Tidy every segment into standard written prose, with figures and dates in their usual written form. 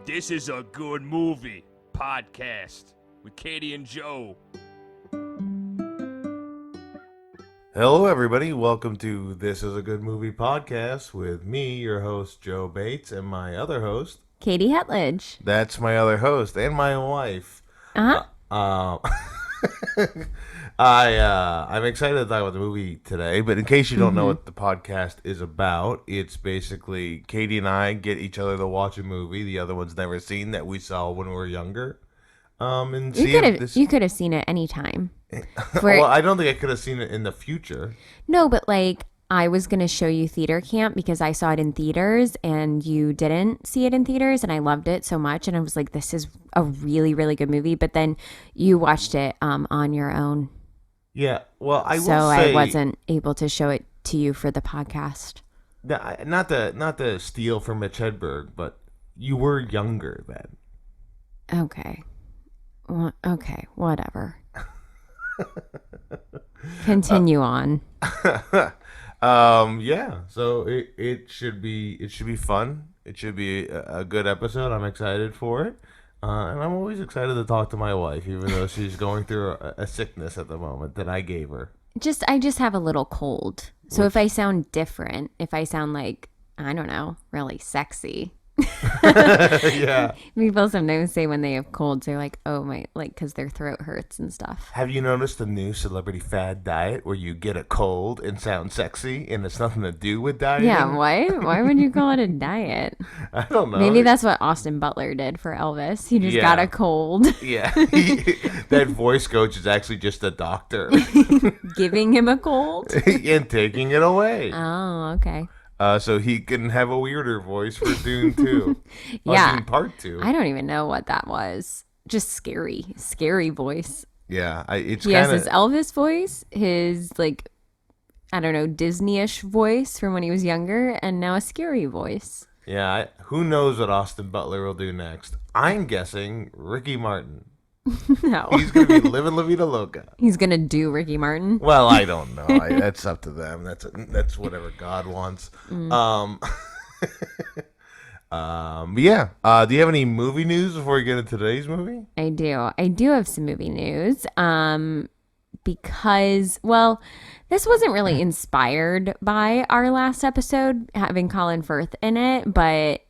This is a good movie podcast with Katie and Joe. Hello, everybody. Welcome to This is a Good Movie podcast with me, your host, Joe Bates, and my other host, Katie Hetledge. That's my other host, and my wife. I'm excited to talk about the movie today, but in case you don't know what the podcast is about, it's basically Katie and I get each other to watch a movie the other one's never seen that we saw when we were younger. And You could have seen it anytime. Well, I don't think I could have seen it in the future. No, but like I was going to show you Theater Camp because I saw it in theaters and you didn't see it in theaters, and I loved it so much, and I was like, this is a really, really good movie. But then you watched it on your own. Yeah, well, I will say, I wasn't able to show it to you for the podcast. Not to steal from Mitch Hedberg, but you were younger then. Okay. Well, okay, whatever. Continue on. Yeah. So it should be fun. It should be a good episode. I'm excited for it. And I'm always excited to talk to my wife, even though she's going through a sickness at the moment that I gave her. I just have a little cold. So if I sound different, if I sound like, I don't know, really sexy. Yeah. People sometimes say when they have colds, they're like, oh my, like, because their throat hurts and stuff. Have you noticed the new celebrity fad diet where you get a cold and sound sexy and it's nothing to do with dieting? Yeah, why would you call it a diet? I don't know. Maybe that's what Austin Butler did for Elvis. He just got a cold. Yeah. That voice coach is actually just a doctor. Giving him a cold? And taking it away. Oh, okay. So he can have a weirder voice for Dune 2. Yeah. Dune Part 2. I don't even know what that was. Just scary voice. Yeah. He has his Elvis voice, his, like, I don't know, Disney-ish voice from when he was younger, and now a scary voice. Yeah. Who knows what Austin Butler will do next? I'm guessing Ricky Martin. No. He's going to be living La Vida Loca. He's going to do Ricky Martin? Well, I don't know. That's up to them. That's whatever God wants. Yeah. Do you have any movie news before we get into today's movie? I do. I do have some movie news. Because, well, this wasn't really inspired by our last episode having Colin Firth in it, but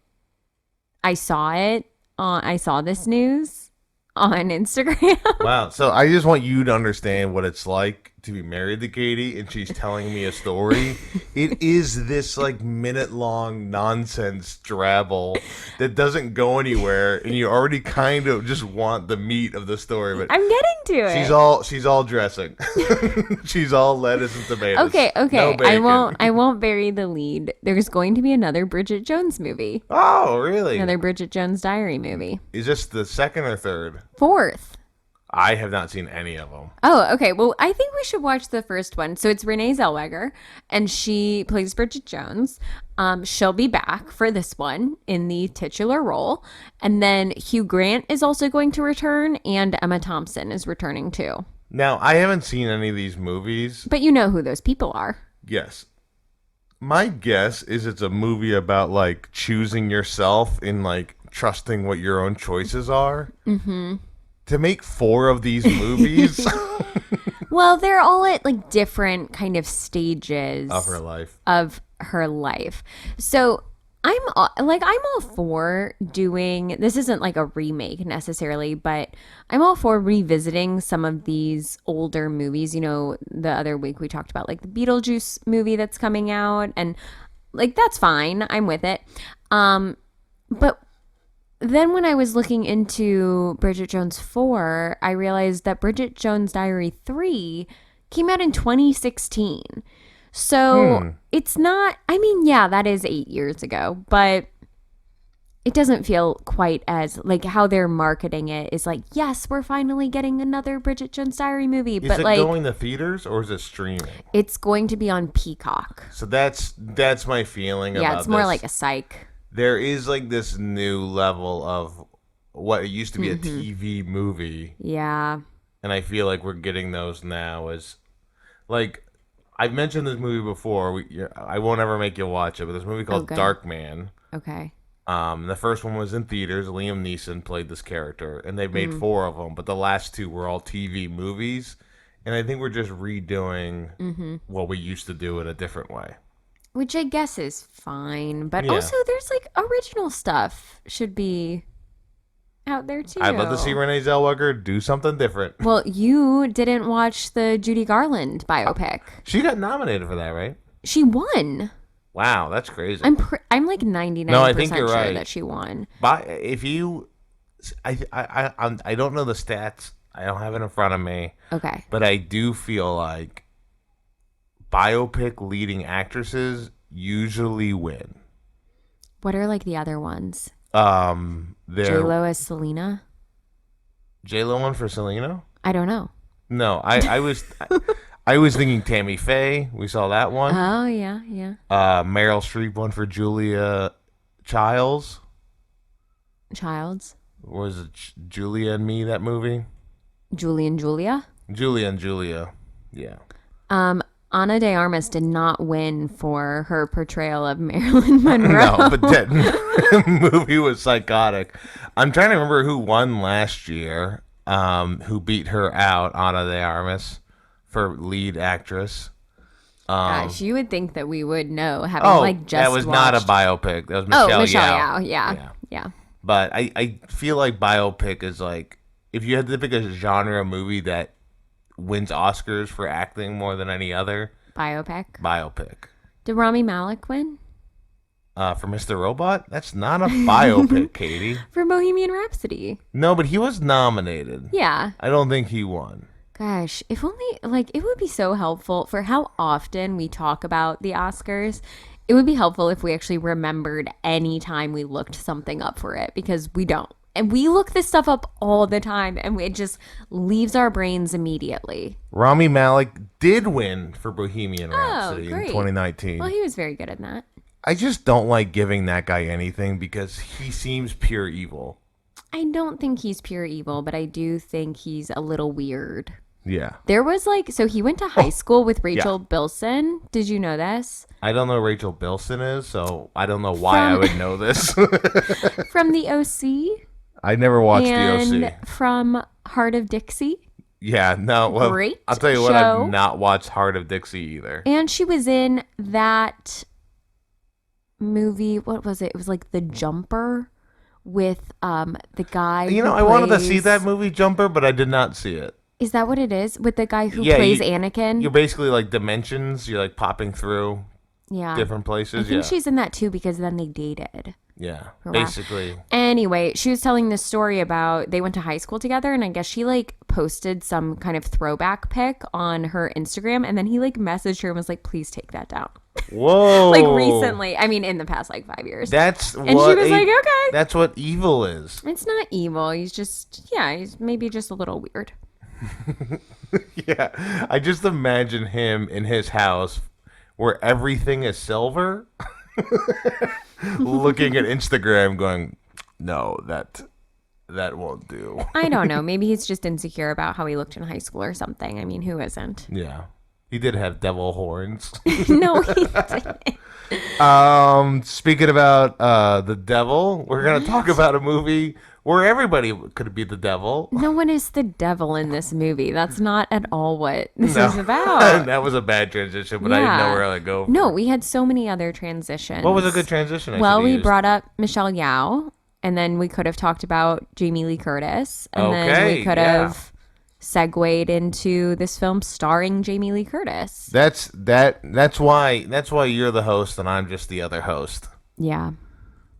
I saw it. I saw this news on Instagram. Wow. So I just want you to understand what it's like to be married to Katie and she's telling me a story. It is this like minute-long nonsense drabble that doesn't go anywhere, and you already kind of just want the meat of the story. But I'm getting to it. She's all dressing. She's all lettuce and tomatoes. Okay. No bacon. I won't bury the lead. There's going to be another Bridget Jones movie. Oh, really? Another Bridget Jones Diary movie. Is this the second or third? Fourth. I have not seen any of them. Oh, okay. Well, I think we should watch the first one. So it's Renee Zellweger, and she plays Bridget Jones. She'll be back for this one in the titular role. And then Hugh Grant is also going to return, and Emma Thompson is returning too. Now, I haven't seen any of these movies. But you know who those people are. Yes. My guess is it's a movie about, like, choosing yourself and, like, trusting what your own choices are. Mm-hmm. To make 4 of these movies. Well, they're all at like different kind of stages of her life. So I'm all for doing, this isn't like a remake necessarily, but I'm all for revisiting some of these older movies. You know, the other week we talked about like the Beetlejuice movie that's coming out, and like that's fine. I'm with it. But then when I was looking into Bridget Jones 4, I realized that Bridget Jones Diary 3 came out in 2016. So it's not, I mean, yeah, that is 8 years ago, but it doesn't feel quite as, like, how they're marketing it is like, yes, we're finally getting another Bridget Jones Diary movie. Is but it like, going to theaters or is it streaming? It's going to be on Peacock. So that's my feeling about this. Yeah, it's more like a psych. There is like this new level of what it used to be a TV movie. Yeah. And I feel like we're getting those now as, like, I've mentioned this movie before. I won't ever make you watch it, but this movie called Dark Man. Okay. The first one was in theaters. Liam Neeson played this character, and they made 4 of them. But the last 2 were all TV movies, and I think we're just redoing what we used to do in a different way. Which I guess is fine, but Yeah. also there's like original stuff should be out there too. I'd love to see Renee Zellweger do something different. Well, you didn't watch the Judy Garland biopic. She got nominated for that, right? She won. Wow, that's crazy. I'm like 99% No, I think you're sure right. that she won. But if you, I don't know the stats. I don't have it in front of me. Okay. But I do feel like biopic leading actresses usually win. What are like the other ones? They're J-Lo as Selena? J-Lo one for Selena? I don't know. No, I was I was thinking Tammy Faye. We saw that one. Oh, yeah, yeah. Meryl Streep one for Julia Childs. Childs? Was it Julia and Me, that movie? Julie and Julia? Julia and Julia. Yeah. Ana de Armas did not win for her portrayal of Marilyn Monroe. No, but that movie was psychotic. I'm trying to remember who won last year, who beat her out, Ana de Armas, for lead actress. Gosh, you would think that we would know, having just that was not a watched- biopic. That was Michelle Michelle Yeoh. Yeoh. Yeah. But I feel like biopic is like, if you had to pick a genre movie that wins Oscars for acting more than any other, biopic. Did Rami Malek win? For Mr. Robot? That's not a biopic, Katie. For Bohemian Rhapsody. No, but he was nominated. Yeah. I don't think he won. Gosh, if only, like, it would be so helpful for how often we talk about the Oscars. It would be helpful if we actually remembered any time we looked something up for it, because we don't. And we look this stuff up all the time, and it just leaves our brains immediately. Rami Malek did win for Bohemian Rhapsody in great. 2019. Well, he was very good at that. I just don't like giving that guy anything because he seems pure evil. I don't think he's pure evil, but I do think he's a little weird. Yeah. There was so he went to high school with Rachel Bilson. Did you know this? I don't know who Rachel Bilson is, so I don't know why I would know this. From the OC. I never watched and the OC. From Heart of Dixie. Yeah, no. Well, Great I'll tell you what, show. I've not watched Heart of Dixie either. And she was in that movie. What was it? It was like The Jumper with the guy. You know, who I wanted to plays- see that movie Jumper, but I did not see it. Is that what it is? With the guy who Yeah, plays Anakin? You're basically like dimensions. You're like popping through Yeah. different I places. think Yeah. she's in that too because then they dated. Yeah. Wow. Basically. Anyway, she was telling this story about they went to high school together, and I guess she like posted some kind of throwback pic on her Instagram, and then he like messaged her and was like, please take that down. Whoa. Like recently. I mean, in the past like 5 years. That's and she was like, okay. That's what evil is. It's not evil. He's just, he's maybe just a little weird. Yeah. I just imagine him in his house where everything is silver, looking at Instagram going, no, that won't do. I don't know. Maybe he's just insecure about how he looked in high school or something. I mean, who isn't? Yeah. He did have devil horns. No, he didn't. Speaking about the devil, we're going to talk about a movie where everybody could be the devil. No one is the devil in this movie. That's not at all what this is about. That was a bad transition, but I didn't know where to go. No, we had so many other transitions. What was a good transition? We brought up Michelle Yeoh, and then we could have talked about Jamie Lee Curtis, and then we could have segued into this film starring Jamie Lee Curtis. That's why you're the host and I'm just the other host. Yeah.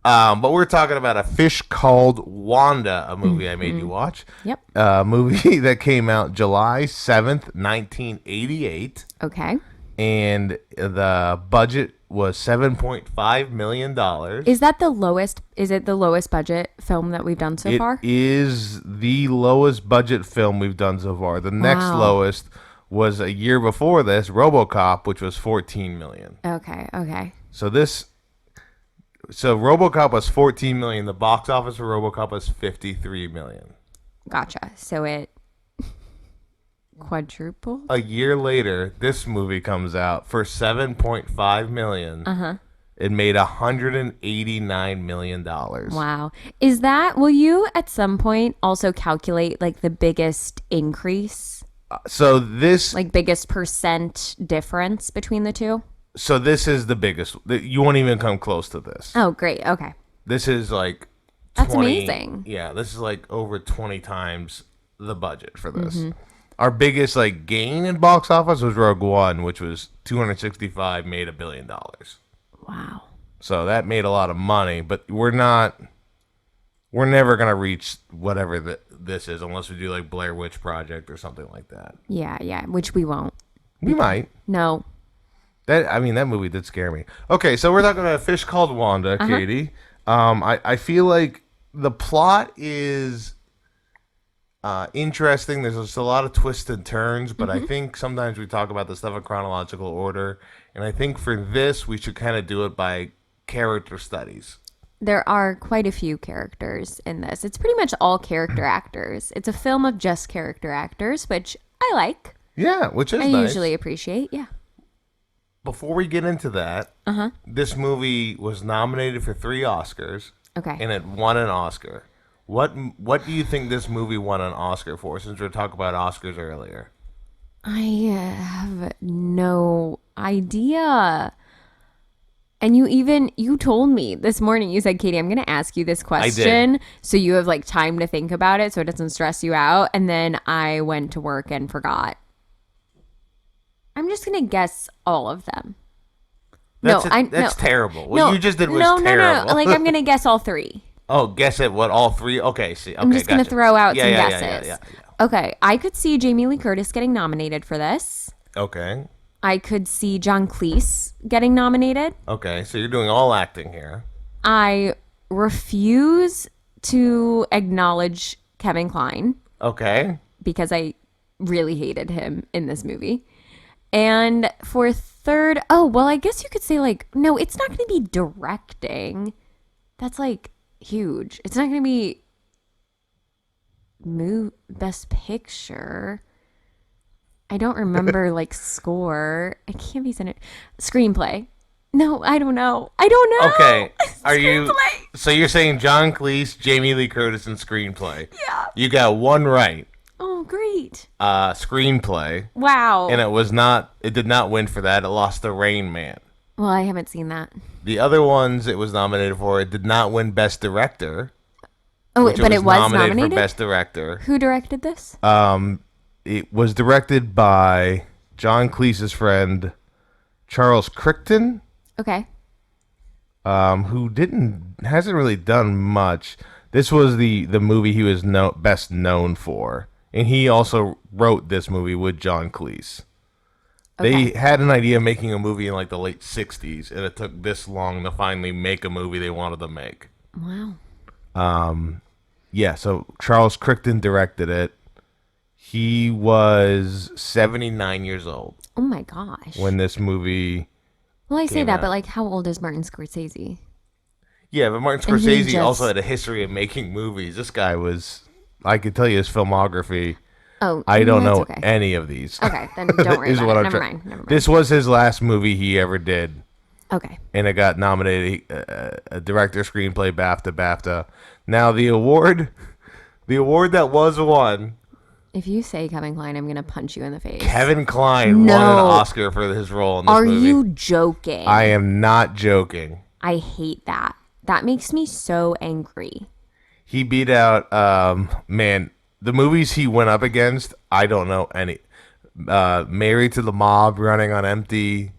But we're talking about A Fish Called Wanda, a movie I made you watch. Yep. A movie that came out July 7th, 1988. Okay. And the budget was $7.5 million. Is that the lowest? Is it the lowest budget film that we've done so far? It is the lowest budget film we've done so far. The next lowest was a year before this, RoboCop, which was $14 million. Okay. So RoboCop was $14 million. The box office for RoboCop was $53 million. Gotcha. So it quadrupled? A year later, this movie comes out for $7.5 million. It made $189 million. Wow. Will you at some point also calculate like the biggest increase? So this, Like biggest percent difference between the two? so this is the biggest. You won't even come close to this. Oh, great. Okay. This is like 20, That's amazing. Yeah, this is like over 20 times the budget for this. Our biggest like gain in box office was Rogue One, which was 265, made $1 billion. Wow. So that made a lot of money, but we're never gonna reach whatever this is unless we do like Blair Witch Project or something like that. Yeah, which we won't. We might. No. That movie did scare me. Okay, so we're talking about a Fish Called Wanda, Katie. I feel like the plot is interesting. There's just a lot of twists and turns, but I think sometimes we talk about the stuff in chronological order, and I think for this we should kind of do it by character studies. There are quite a few characters in this. It's pretty much all character actors. It's a film of just character actors, which I like. Yeah, which is I nice. usually appreciate, yeah. Before we get into that, this movie was nominated for 3 Oscars. Okay. And it won an Oscar. What do you think this movie won an Oscar for, since we were talking about Oscars earlier? I have no idea. And you told me this morning, you said, Katie, I'm going to ask you this question. So you have like time to think about it so it doesn't stress you out. And then I went to work and forgot. I'm just going to guess all of them. That's terrible. What you just did was terrible. No. Like I'm going to guess all 3. Oh, guess it. What, all 3? Okay, see. Okay, I'm just going to throw out some guesses. Yeah. Okay, I could see Jamie Lee Curtis getting nominated for this. Okay. I could see John Cleese getting nominated. Okay, so you're doing all acting here. I refuse to acknowledge Kevin Kline. Okay. Because I really hated him in this movie. And for third, I guess you could say like, no, it's not going to be directing. That's like huge. It's not going to be best picture. I don't remember like score. It can't be center. Screenplay. No, I don't know. Okay. So you're saying John Cleese, Jamie Lee Curtis, and screenplay? Yeah. You got one right. Oh, great. Screenplay. Wow. And it did not win for that. It lost to Rain Man. Well, I haven't seen that. The other ones it was nominated for, it did not win Best Director. Oh, but it was nominated for Best Director. Who directed this? It was directed by John Cleese's friend Charles Crichton. Okay. Who hasn't really done much. This was the movie he was best known for, and he also wrote this movie with John Cleese. Okay. They had an idea of making a movie in like the late 60s, and it took this long to finally make a movie they wanted to make. Wow. Yeah, so Charles Crichton directed it. He was 79 years old. Oh my gosh. When this movie Well, I say that, out. but like how old is Martin Scorsese? Yeah, but Martin Scorsese also had a history of making movies. This guy I could tell you his filmography. Oh, I don't know okay. any of these. Okay, then don't worry about it. Never mind. This was his last movie he ever did. Okay. And it got nominated a director, screenplay, BAFTA. Now the award that was won. If you say Kevin Kline, I'm gonna punch you in the face. Kevin Kline won an Oscar for his role in this movie. Are you joking? I am not joking. I hate that. That makes me so angry. He beat out the movies he went up against. I don't know any. Married to the Mob, Running on Empty,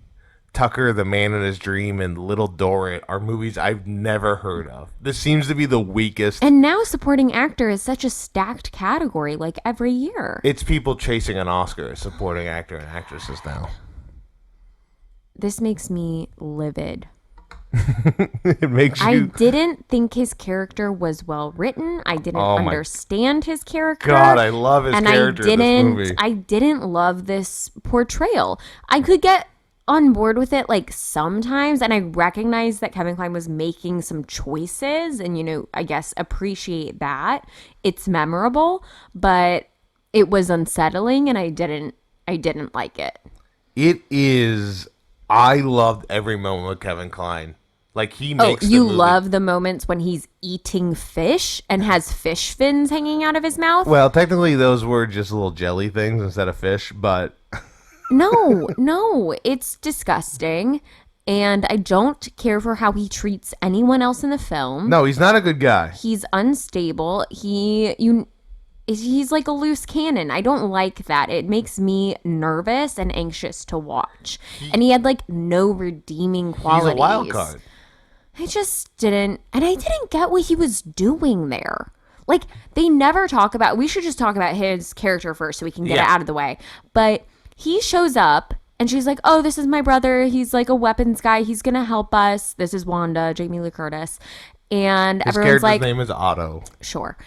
Tucker, The Man in His Dream, and Little Dorrit are movies I've never heard of. This seems to be the weakest. And now supporting actor is such a stacked category, like every year. It's people chasing an Oscar as supporting actor and actresses now. This makes me livid. It makes you. I didn't think his character was well written. I didn't understand his character. God, I love his character in this movie. I didn't love this portrayal. I could get on board with it like sometimes, and I recognize that Kevin Kline was making some choices, and I guess appreciate that. It's memorable, but it was unsettling, and I didn't like it. It is. I loved every moment with Kevin Kline. Like, he Oh, makes you the movie. love the moments when he's eating fish and has fish fins hanging out of his mouth? Well, technically, those were just little jelly things instead of fish, but No, it's disgusting. And I don't care for how he treats anyone else in the film. no, he's not a good guy. He's unstable. He's like a loose cannon. I don't like that. It makes me nervous and anxious to watch. And he had like no redeeming qualities. He's a wild card. I just didn't, and I didn't get what he was doing there. Like, they never talk about, we should just talk about his character first so we can get it out of the way. But he shows up, and she's like, oh, this is my brother. He's like a weapons guy. He's going to help us. This is Wanda, Jamie Lee Curtis. And His everyone's character's like, name is Otto. sure.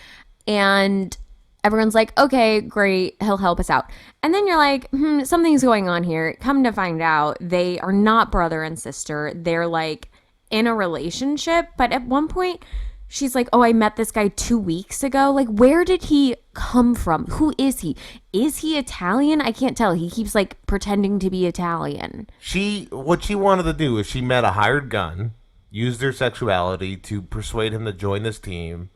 And everyone's like, okay, great. He'll help us out. And then you're like, something's going on here. Come to find out, they are not brother and sister. They're like in a relationship. But at one point, she's like, oh, I met this guy 2 weeks ago. Like, where did he come from? Who is he? Is he Italian? I can't tell. He keeps like pretending to be Italian. What she wanted to do is she met a hired gun, used her sexuality to persuade him to join this team.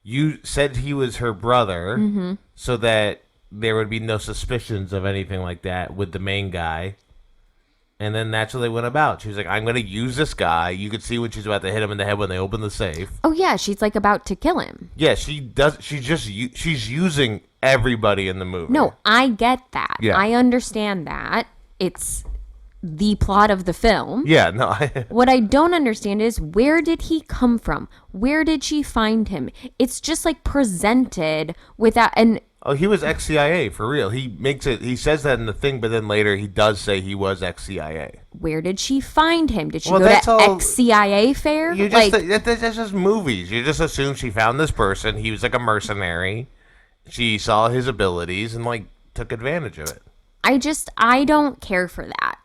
You said he was her brother so that there would be no suspicions of anything like that with the main guy. And then that's what they went about. She was like, I'm going to use this guy. You could see when she's about to hit him in the head when they open the safe. Oh, yeah. She's like about to kill him. Yeah, she does. She's using everybody in the movie. No, I get that. Yeah. I understand that. It's the plot of the film. Yeah, no. What I don't understand is, where did he come from? Where did she find him? It's just like presented without, and Oh, he was ex-CIA, for real. He says that in the thing, but then later he does say he was ex-CIA. where did she find him? Did she Well, go that's to all- ex-CIA fair? You just that's just movies. You just assume she found this person. He was like a mercenary. She saw his abilities and like took advantage of it. I don't care for that.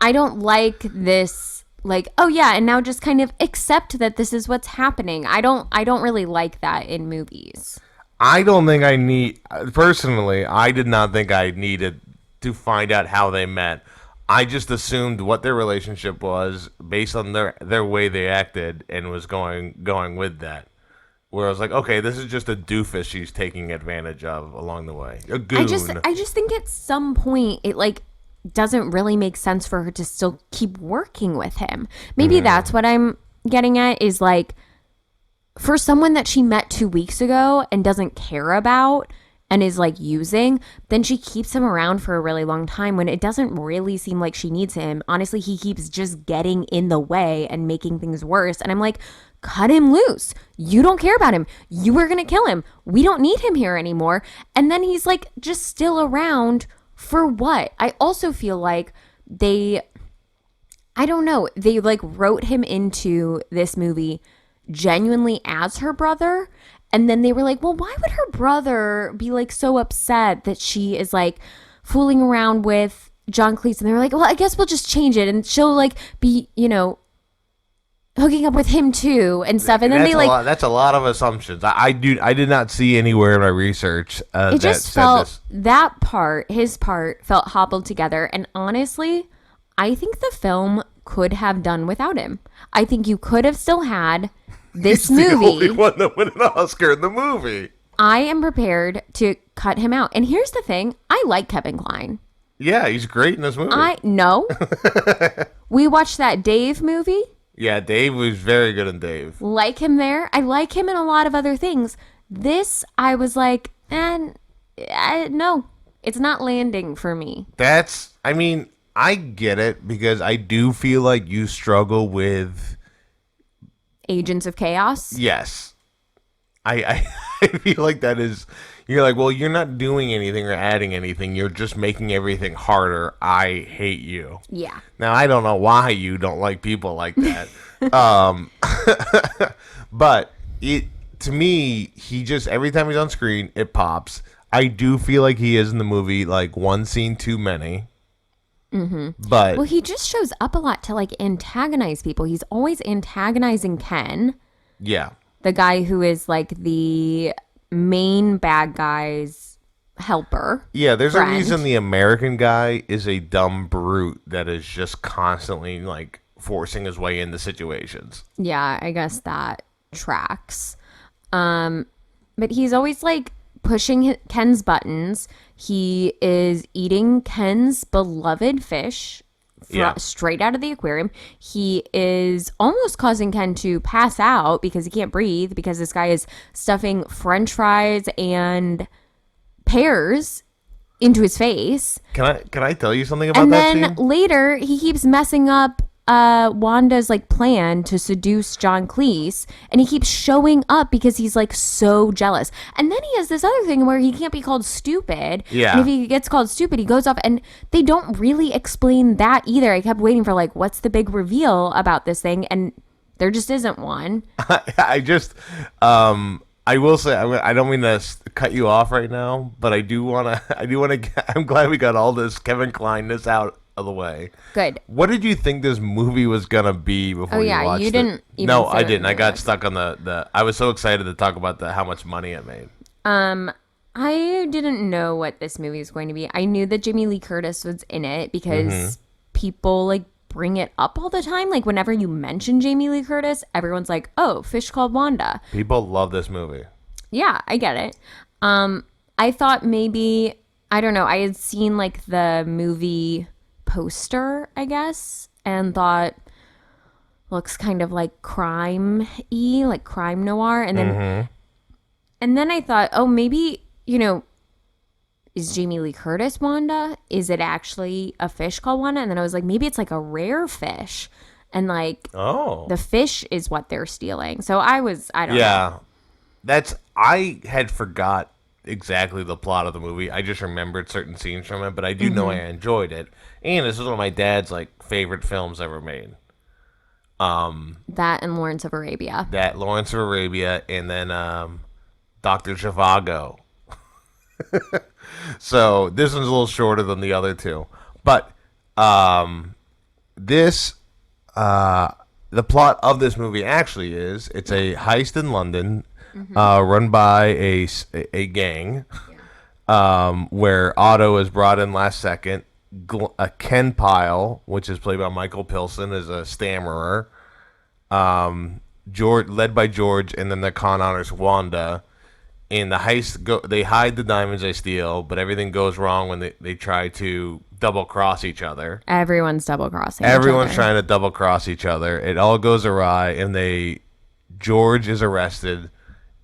I don't like this, like, oh yeah, and now just kind of accept that this is what's happening. I don't really like that in movies. I don't think personally, I did not think I needed to find out how they met. I just assumed what their relationship was based on their way they acted and was going with that. Where I was like, okay, this is just a doofus she's taking advantage of along the way. A goon. I just think at some point it like doesn't really make sense for her to still keep working with him. Maybe that's what I'm getting at, is like, for someone that she met 2 weeks ago and doesn't care about and is like using, then she keeps him around for a really long time when it doesn't really seem like she needs him. Honestly, he keeps just getting in the way and making things worse. And I'm like, cut him loose. You don't care about him. You were going to kill him. We don't need him here anymore. And then he's like just still around for what? I also feel like I don't know, they like wrote him into this movie genuinely as her brother, and then they were like, well, why would her brother be like so upset that she is like fooling around with John Cleese? And they were like, well, I guess we'll just change it and she'll like be, hooking up with him too and stuff. And then that's a lot of assumptions. I did not see anywhere in my research it just felt that part, his part felt hobbled together. And honestly, I think the film could have done without him. I think you could have still had this He's movie. the only one that won an Oscar in the movie. I am prepared to cut him out. And here's the thing. I like Kevin Kline. Yeah, he's great in this movie. No. We watched that Dave movie. Yeah, Dave was very good in Dave. Like him there. I like him in a lot of other things. This, I was like, no. It's not landing for me. I get it because I do feel like you struggle with Agents of Chaos. Yes. I feel like that is, you're like, well, you're not doing anything or adding anything. You're just making everything harder. I hate you. Yeah. Now, I don't know why you don't like people like that. But to me, he just, every time he's on screen, it pops. I do feel like he is in the movie like one scene too many. Mm-hmm. But well, he just shows up a lot to like antagonize people. He's always antagonizing Ken. Yeah. The guy who is like the main bad guy's helper. Yeah, there's friend. a reason the American guy is a dumb brute that is just constantly like forcing his way into situations. Yeah, I guess that tracks. But he's always like pushing Ken's buttons. He is eating Ken's beloved fish straight out of the aquarium. He is almost causing Ken to pass out because he can't breathe because this guy is stuffing French fries and pears into his face. Can I tell you something about that scene? And then later he keeps messing up Wanda's like plan to seduce John Cleese, and he keeps showing up because he's like so jealous. And then he has this other thing where he can't be called stupid. Yeah. And if he gets called stupid, he goes off, and they don't really explain that either. I kept waiting for like, what's the big reveal about this thing? And there just isn't one. I just I will say, I don't mean to cut you off right now, but I do want to I'm glad we got all this Kevin Kline-ness out of the way. Good. What did you think this movie was gonna be before you watched it? You didn't even No, say I what didn't. it I got was. stuck on the I was so excited to talk about how much money it made. I didn't know what this movie was going to be. I knew that Jamie Lee Curtis was in it because people like bring it up all the time. Like whenever you mention Jamie Lee Curtis, everyone's like, "Oh, Fish Called Wanda." People love this movie. Yeah, I get it. I thought maybe, I don't know, I had seen like the movie poster, I guess, and thought looks kind of like crime-y, like crime noir. And then I thought, oh, maybe, is Jamie Lee Curtis Wanda? Is it actually a fish called Wanda? And then I was like, maybe it's like a rare fish. And like the fish is what they're stealing. So I don't know. Yeah. I had forgot exactly the plot of the movie. I just remembered certain scenes from it, but I do know I enjoyed it. And this is one of my dad's like favorite films ever made. That and Lawrence of Arabia. And then Dr. Zhivago. So this one's a little shorter than the other two. But the plot of this movie actually is it's a heist in London run by a gang where Otto is brought in last second. Ken Pyle, which is played by Michael Pilson, is a stammerer. Led by George, and then the con artist Wanda. In the heist, they hide the diamonds they steal, but everything goes wrong when they try to double cross each other. Everyone's double crossing. Everyone's trying to double cross each other. It all goes awry, and George is arrested,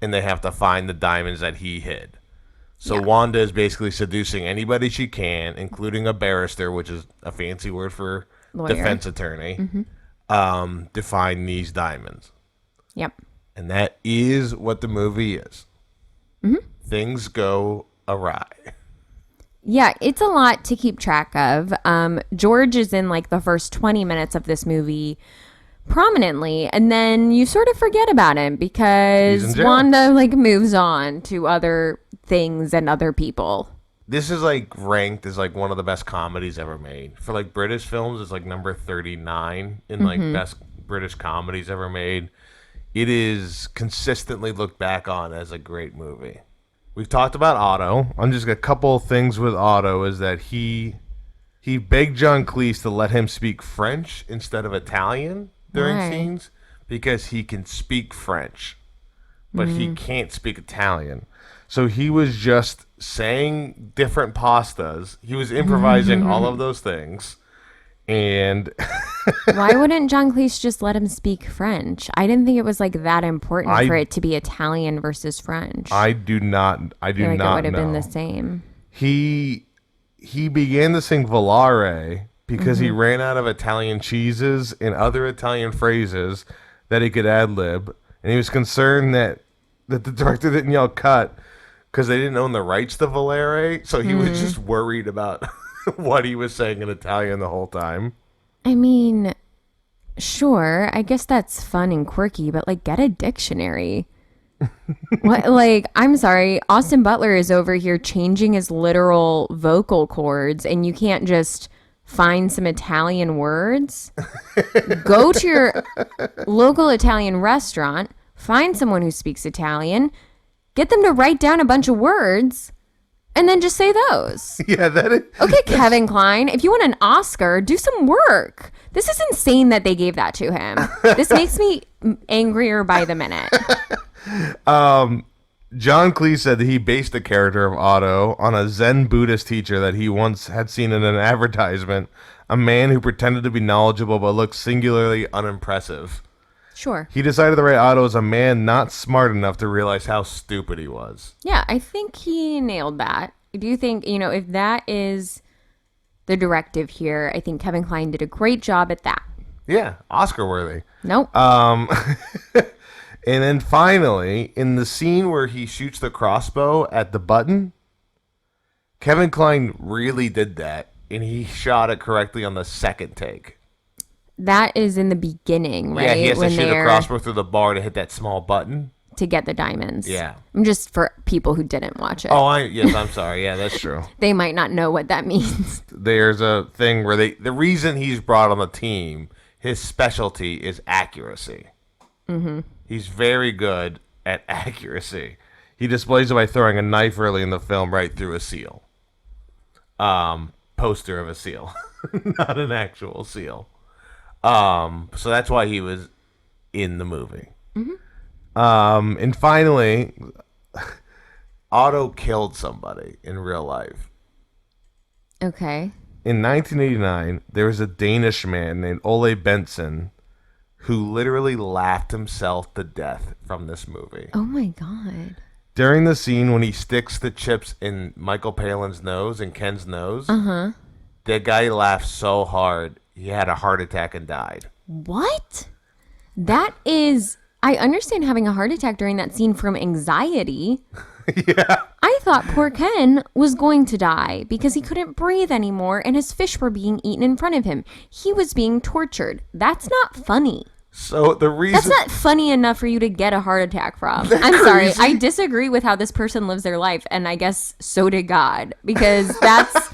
and they have to find the diamonds that he hid. So Wanda is basically seducing anybody she can, including a barrister, which is a fancy word for lawyer. Defense attorney, to find these diamonds. Yep. And that is what the movie is. Things go awry. Yeah, it's a lot to keep track of. George is in like the first 20 minutes of this movie prominently, and then you sort of forget about him because Wanda like moves on to other things and other people. This is like ranked as like one of the best comedies ever made. For like British films, it's like number 39 in like best British comedies ever made. It is consistently looked back on as a great movie. We've talked about Otto. I'm just a couple of things with Otto is that he begged John Cleese to let him speak French instead of Italian during scenes because he can speak French, but he can't speak Italian. So he was just saying different pastas. He was improvising all of those things. And why wouldn't John Cleese just let him speak French? I didn't think it was like that important for it to be Italian versus French. I do not it would have been the same. He began to sing Volare because he ran out of Italian cheeses and other Italian phrases that he could ad-lib. And he was concerned that the director didn't yell cut because they didn't own the rights to Volare. So he was just worried about what he was saying in Italian the whole time. I mean, sure, I guess that's fun and quirky, but like get a dictionary. What, like, I'm sorry, Austin Butler is over here changing his literal vocal cords, and you can't just find some Italian words. Go to your local Italian restaurant, find someone who speaks Italian, get them to write down a bunch of words, And then just say those. Yeah, that is. Okay, Kevin Kline, if you want an Oscar, do some work. This is insane that they gave that to him. This makes me angrier by the minute. John Cleese said that he based the character of Otto on a Zen Buddhist teacher that he once had seen in an advertisement, a man who pretended to be knowledgeable but looked singularly unimpressive. Sure. He decided to write Otto as a man not smart enough to realize how stupid he was. Yeah, I think he nailed that. I do think, if that is the directive here, I think Kevin Kline did a great job at that. Yeah, Oscar worthy. Nope. And then finally, in the scene where he shoots the crossbow at the button, Kevin Kline really did that, and he shot it correctly on the second take. That is in the beginning, right? Yeah, he has to shoot a crossbow through the bar to hit that small button. To get the diamonds. Yeah. Just for people who didn't watch it. Oh, yes, I'm sorry. Yeah, that's true. They might not know what that means. There's a thing where the reason he's brought on the team, his specialty is accuracy. Mm-hmm. He's very good at accuracy. He displays it by throwing a knife early in the film right through a seal. Poster of a seal, not an actual seal. So that's why he was in the movie. Mm-hmm. And finally, Otto killed somebody in real life. Okay. In 1989, there was a Danish man named Ole Benson who literally laughed himself to death from this movie. Oh my God. During the scene when he sticks the chips in Michael Palin's nose and Ken's nose, the guy laughed so hard he had a heart attack and died. What? That is... I understand having a heart attack during that scene from anxiety. Yeah. I thought poor Ken was going to die because he couldn't breathe anymore and his fish were being eaten in front of him. He was being tortured. That's not funny. So the reason... That's not funny enough for you to get a heart attack from. I'm sorry. I disagree with how this person lives their life, and I guess so did God, because that's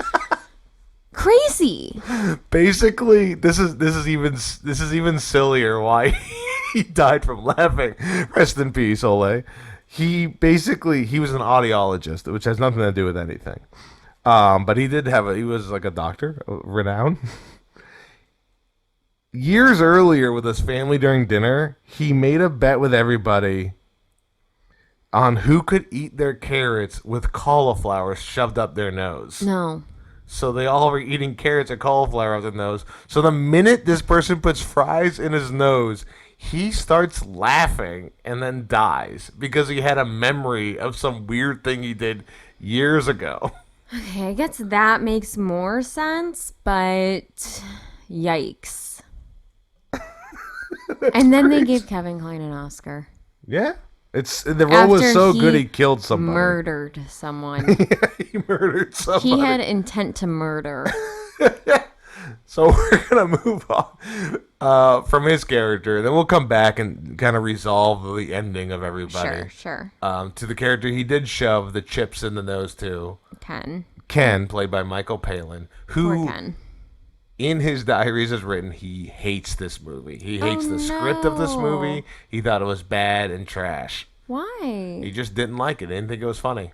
crazy. Basically, this is even sillier why he died from laughing. Rest in peace, Ole. He was an audiologist, which has nothing to do with anything. But he was like a doctor, renowned. Years earlier with his family during dinner, he made a bet with everybody on who could eat their carrots with cauliflower shoved up their nose. No. So they all were eating carrots and cauliflower up their nose. So the minute this person puts fries in his nose, he starts laughing and then dies because he had a memory of some weird thing he did years ago. Okay, I guess that makes more sense, but yikes. And then they gave Kevin Kline an Oscar. Yeah. The role was so good he killed somebody. Murdered someone. Yeah, he murdered somebody. He had intent to murder. So we're going to move on from his character. Then we'll come back and kind of resolve the ending of everybody. Sure. To the character he did shove the chips in the nose to. Ken, played by Michael Palin, who... Poor Ken. In his diaries is written he hates this movie. He hates the script of this movie. He thought it was bad and trash. Why? He just didn't like it. He didn't think it was funny.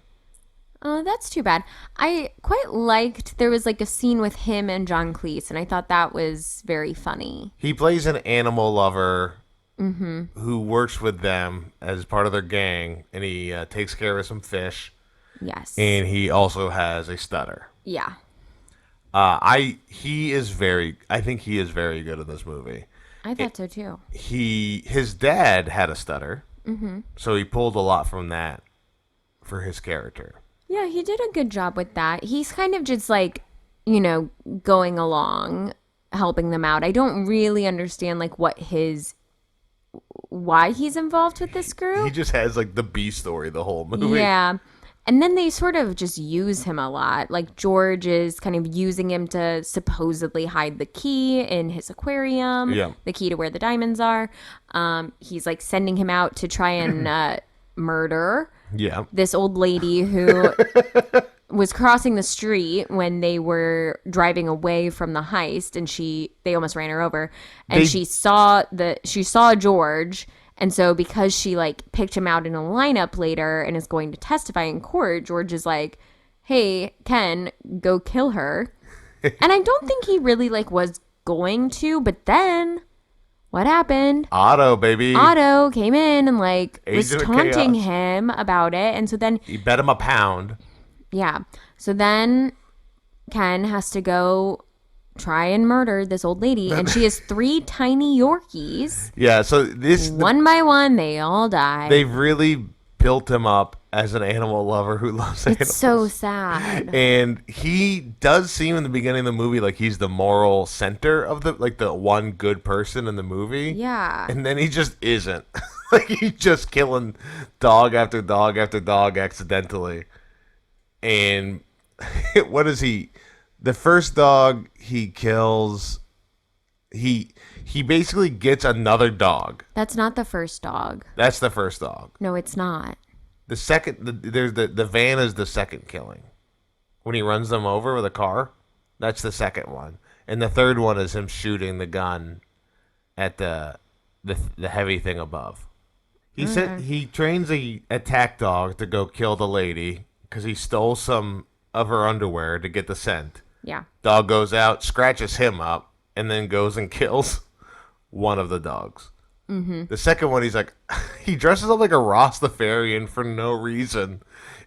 Oh, that's too bad. I quite liked, there was like a scene with him and John Cleese, and I thought that was very funny. He plays an animal lover who works with them as part of their gang, and he takes care of some fish. Yes. And he also has a stutter. Yeah. I think he is very good in this movie. I thought so too. His dad had a stutter, so he pulled a lot from that for his character. Yeah, he did a good job with that. He's kind of just like, going along, helping them out. I don't really understand like why he's involved with this group. He just has like the B story the whole movie. Yeah. And then they sort of just use him a lot. Like George is kind of using him to supposedly hide the key in his aquarium. Yeah. The key to where the diamonds are. He's like sending him out to try and murder this old lady who was crossing the street when they were driving away from the heist, and they almost ran her over. And she saw George. And so because she like picked him out in a lineup later and is going to testify in court, George is like, hey, Ken, go kill her. And I don't think he really like was going to, but then what happened? Otto, baby. Otto came in and like was Agent of taunting Chaos. him about it. And so then, He bet him a pound. yeah. So then Ken has to go try and murder this old lady. And she has 3 tiny Yorkies. Yeah, so this One by one, they all die. they've really built him up as an animal lover who loves animals. It's so sad. And he does seem in the beginning of the movie like he's the moral center of the one good person in the movie. Yeah. And then he just isn't. Like he's just killing dog after dog after dog accidentally. And what is he? The first dog he kills, he basically gets another dog. That's not the first dog. That's the first dog. No, it's not. The second, there's the van is the second killing. When he runs them over with a car, that's the second one. And the third one is him shooting the gun at the heavy thing above. He said he trains a attack dog to go kill the lady because he stole some of her underwear to get the scent. Yeah. Dog goes out, scratches him up, and then goes and kills one of the dogs. Mm-hmm. The second one, he's like, he dresses up like a Rastafarian for no reason,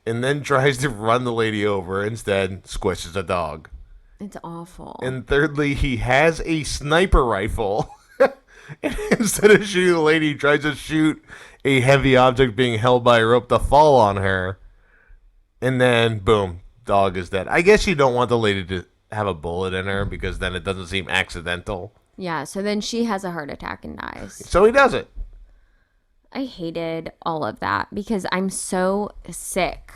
and then tries to run the lady over. Instead, squishes a dog. It's awful. And thirdly, he has a sniper rifle. And instead of shooting the lady, he tries to shoot a heavy object being held by a rope to fall on her. And then, boom, dog is dead. I guess you don't want the lady to have a bullet in her because then it doesn't seem accidental. Yeah, so then she has a heart attack and dies. So he does it. I hated all of that because I'm so sick.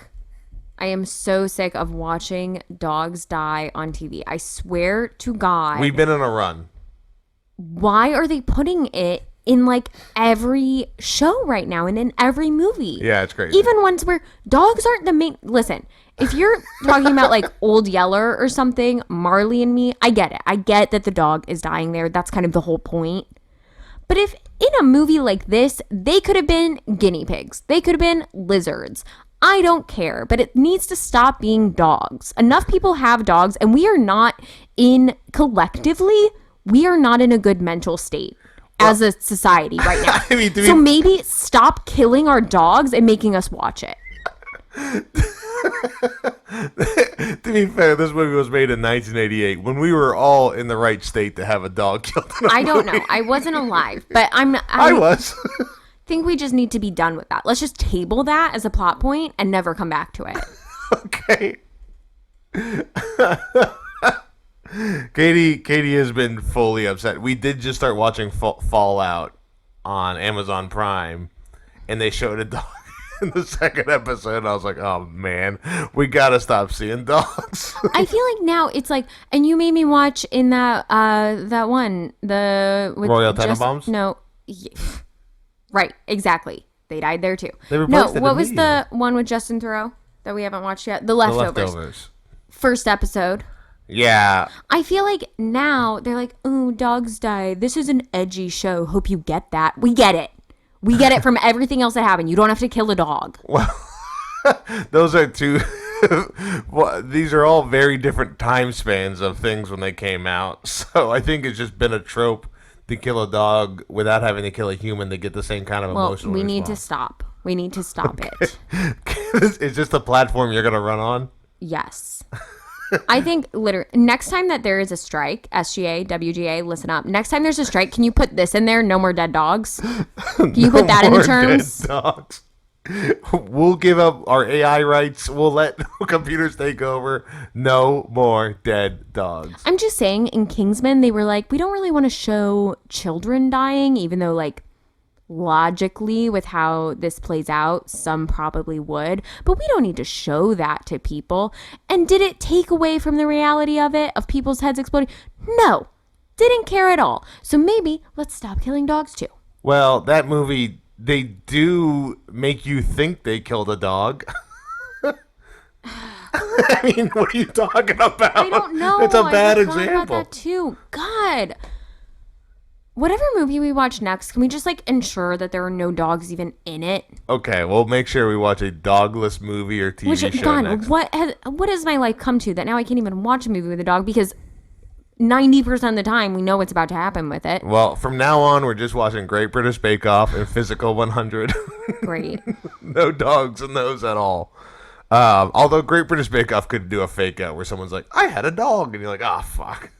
I am so sick of watching dogs die on TV. I swear to God. We've been on a run. Why are they putting it in like every show right now and in every movie? Yeah, it's crazy. Even ones where dogs aren't the main. Listen, if you're talking about like Old Yeller or something, Marley and Me, I get it. I get that the dog is dying there. That's kind of the whole point. But if in a movie like this, they could have been guinea pigs. They could have been lizards. I don't care, but it needs to stop being dogs. Enough people have dogs, and we are not collectively, we are not in a good mental state as a society right now. I mean, so maybe stop killing our dogs and making us watch it. To be fair, this movie was made in 1988 when we were all in the right state to have a dog killed in a I don't movie. know. I wasn't alive, but I I was. think we just need to be done with that. Let's just table that as a plot point and never come back to it. Okay. Katie has been fully upset. We did just start watching Fallout on Amazon Prime, and they showed a dog in the second episode. I was like, oh man, we gotta stop seeing dogs. I feel like now it's like, and you made me watch in that one, with Royal Tenenbaums? No, right, exactly. They died there too. They No, replaced it what was immediately. the one with Justin Theroux that we haven't watched yet? The The Leftovers. Leftovers. First episode. Yeah. I feel like now they're like, oh, dogs died. This is an edgy show. Hope you get that. We get it. We get it from everything else that happened. You don't have to kill a dog. Well, those are two. Well, these are all very different time spans of things when they came out. So I think it's just been a trope to kill a dog without having to kill a human to get the same kind of Well, emotional we need to response. stop. We need to stop it. Is this the platform you're going to run on? Yes. I think literally next time that there is a strike, SGA, WGA, listen up. Next time there's a strike, can you put this in there? No more dead dogs. Can you put that in the More terms? dead dogs. We'll give up our AI rights. We'll let computers take over. No more dead dogs. I'm just saying, in Kingsman, they were like, we don't really want to show children dying, even though, like, logically, with how this plays out, some probably would. But we don't need to show that to people. And did it take away from the reality of it, of people's heads exploding? No. Didn't care at all. So maybe let's stop killing dogs, too. Well, that movie, they do make you think they killed a dog. I mean, what are you talking about? I don't know. It's a bad I forgot example. about that too. God. whatever movie we watch next, can we just like ensure that there are no dogs even in it? Okay, we'll make sure we watch a dogless movie or TV show God, next. what has my life come to that now I can't even watch a movie with a dog because 90% of the time we know what's about to happen with it. Well, from now on, we're just watching Great British Bake Off and Physical 100. Great. No dogs in those at all. Although Great British Bake Off could do a fake out where someone's like, I had a dog. And you're like, ah, fuck.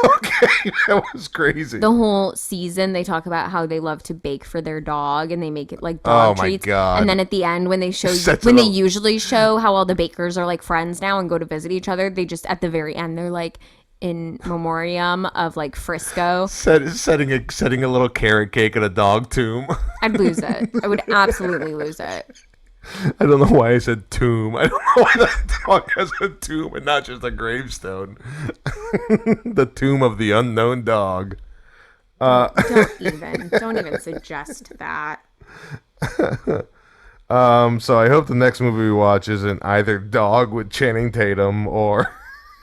Okay, that was crazy. The whole season, they talk about how they love to bake for their dog, and they make it like dog treats. God. And then at the end, when they show, usually show how all the bakers are like friends now and go to visit each other, they just at the very end, they're like in memoriam of like Frisco, setting a little carrot cake in a dog tomb. I'd lose it. I would absolutely lose it. I don't know why I said tomb. I don't know why that dog has a tomb and not just a gravestone. The tomb of the unknown dog. Don't even suggest that. So I hope the next movie we watch isn't either Dog with Channing Tatum or...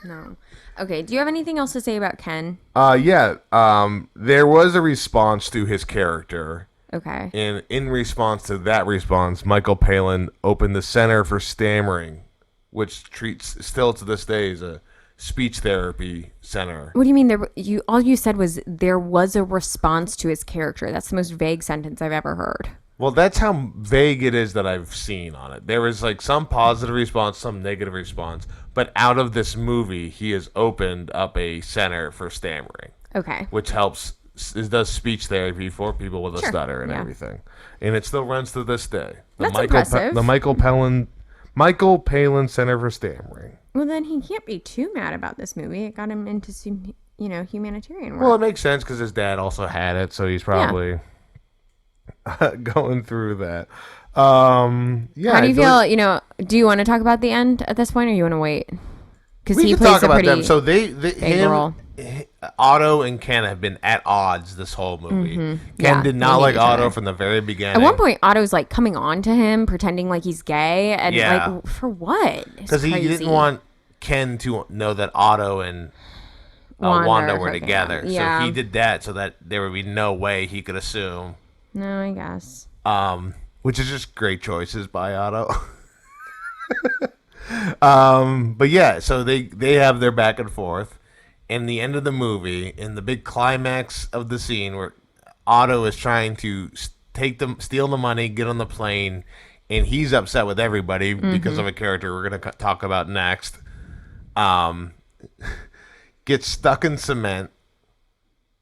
No. Okay, do you have anything else to say about Ken? Yeah. There was a response to his character. Okay. And in response to that response, Michael Palin opened the Center for Stammering, which treats, still to this day, is a speech therapy center. What do you mean? All you said was there was a response to his character. That's the most vague sentence I've ever heard. Well, that's how vague it is that I've seen on it. There was like some positive response, some negative response. But out of this movie, he has opened up a center for stammering. Okay. Which helps... It does speech therapy for people with a stutter and everything, and it still runs to this day. That's impressive. The Michael Palin Center for Stammering. Well, then he can't be too mad about this movie. It got him into humanitarian work. Well, it makes sense because his dad also had it, so he's probably going through that. How do you feel? Do you want to talk about the end at this point, or you want to wait? Because he plays a pretty so big role. Otto and Ken have been at odds this whole movie. Mm-hmm. Ken did not like Otto from the very beginning. At one point, Otto's like coming on to him, pretending like he's gay, and like for what? Because he didn't want Ken to know that Otto and Wanda were together. Yeah. So he did that so that there would be no way he could assume. No, I guess. Which is just great choices by Otto. But yeah, so they have their back and forth. In the end of the movie, in the big climax of the scene where Otto is trying to steal the money, get on the plane, and he's upset with everybody because of a character we're going to talk about next, gets stuck in cement.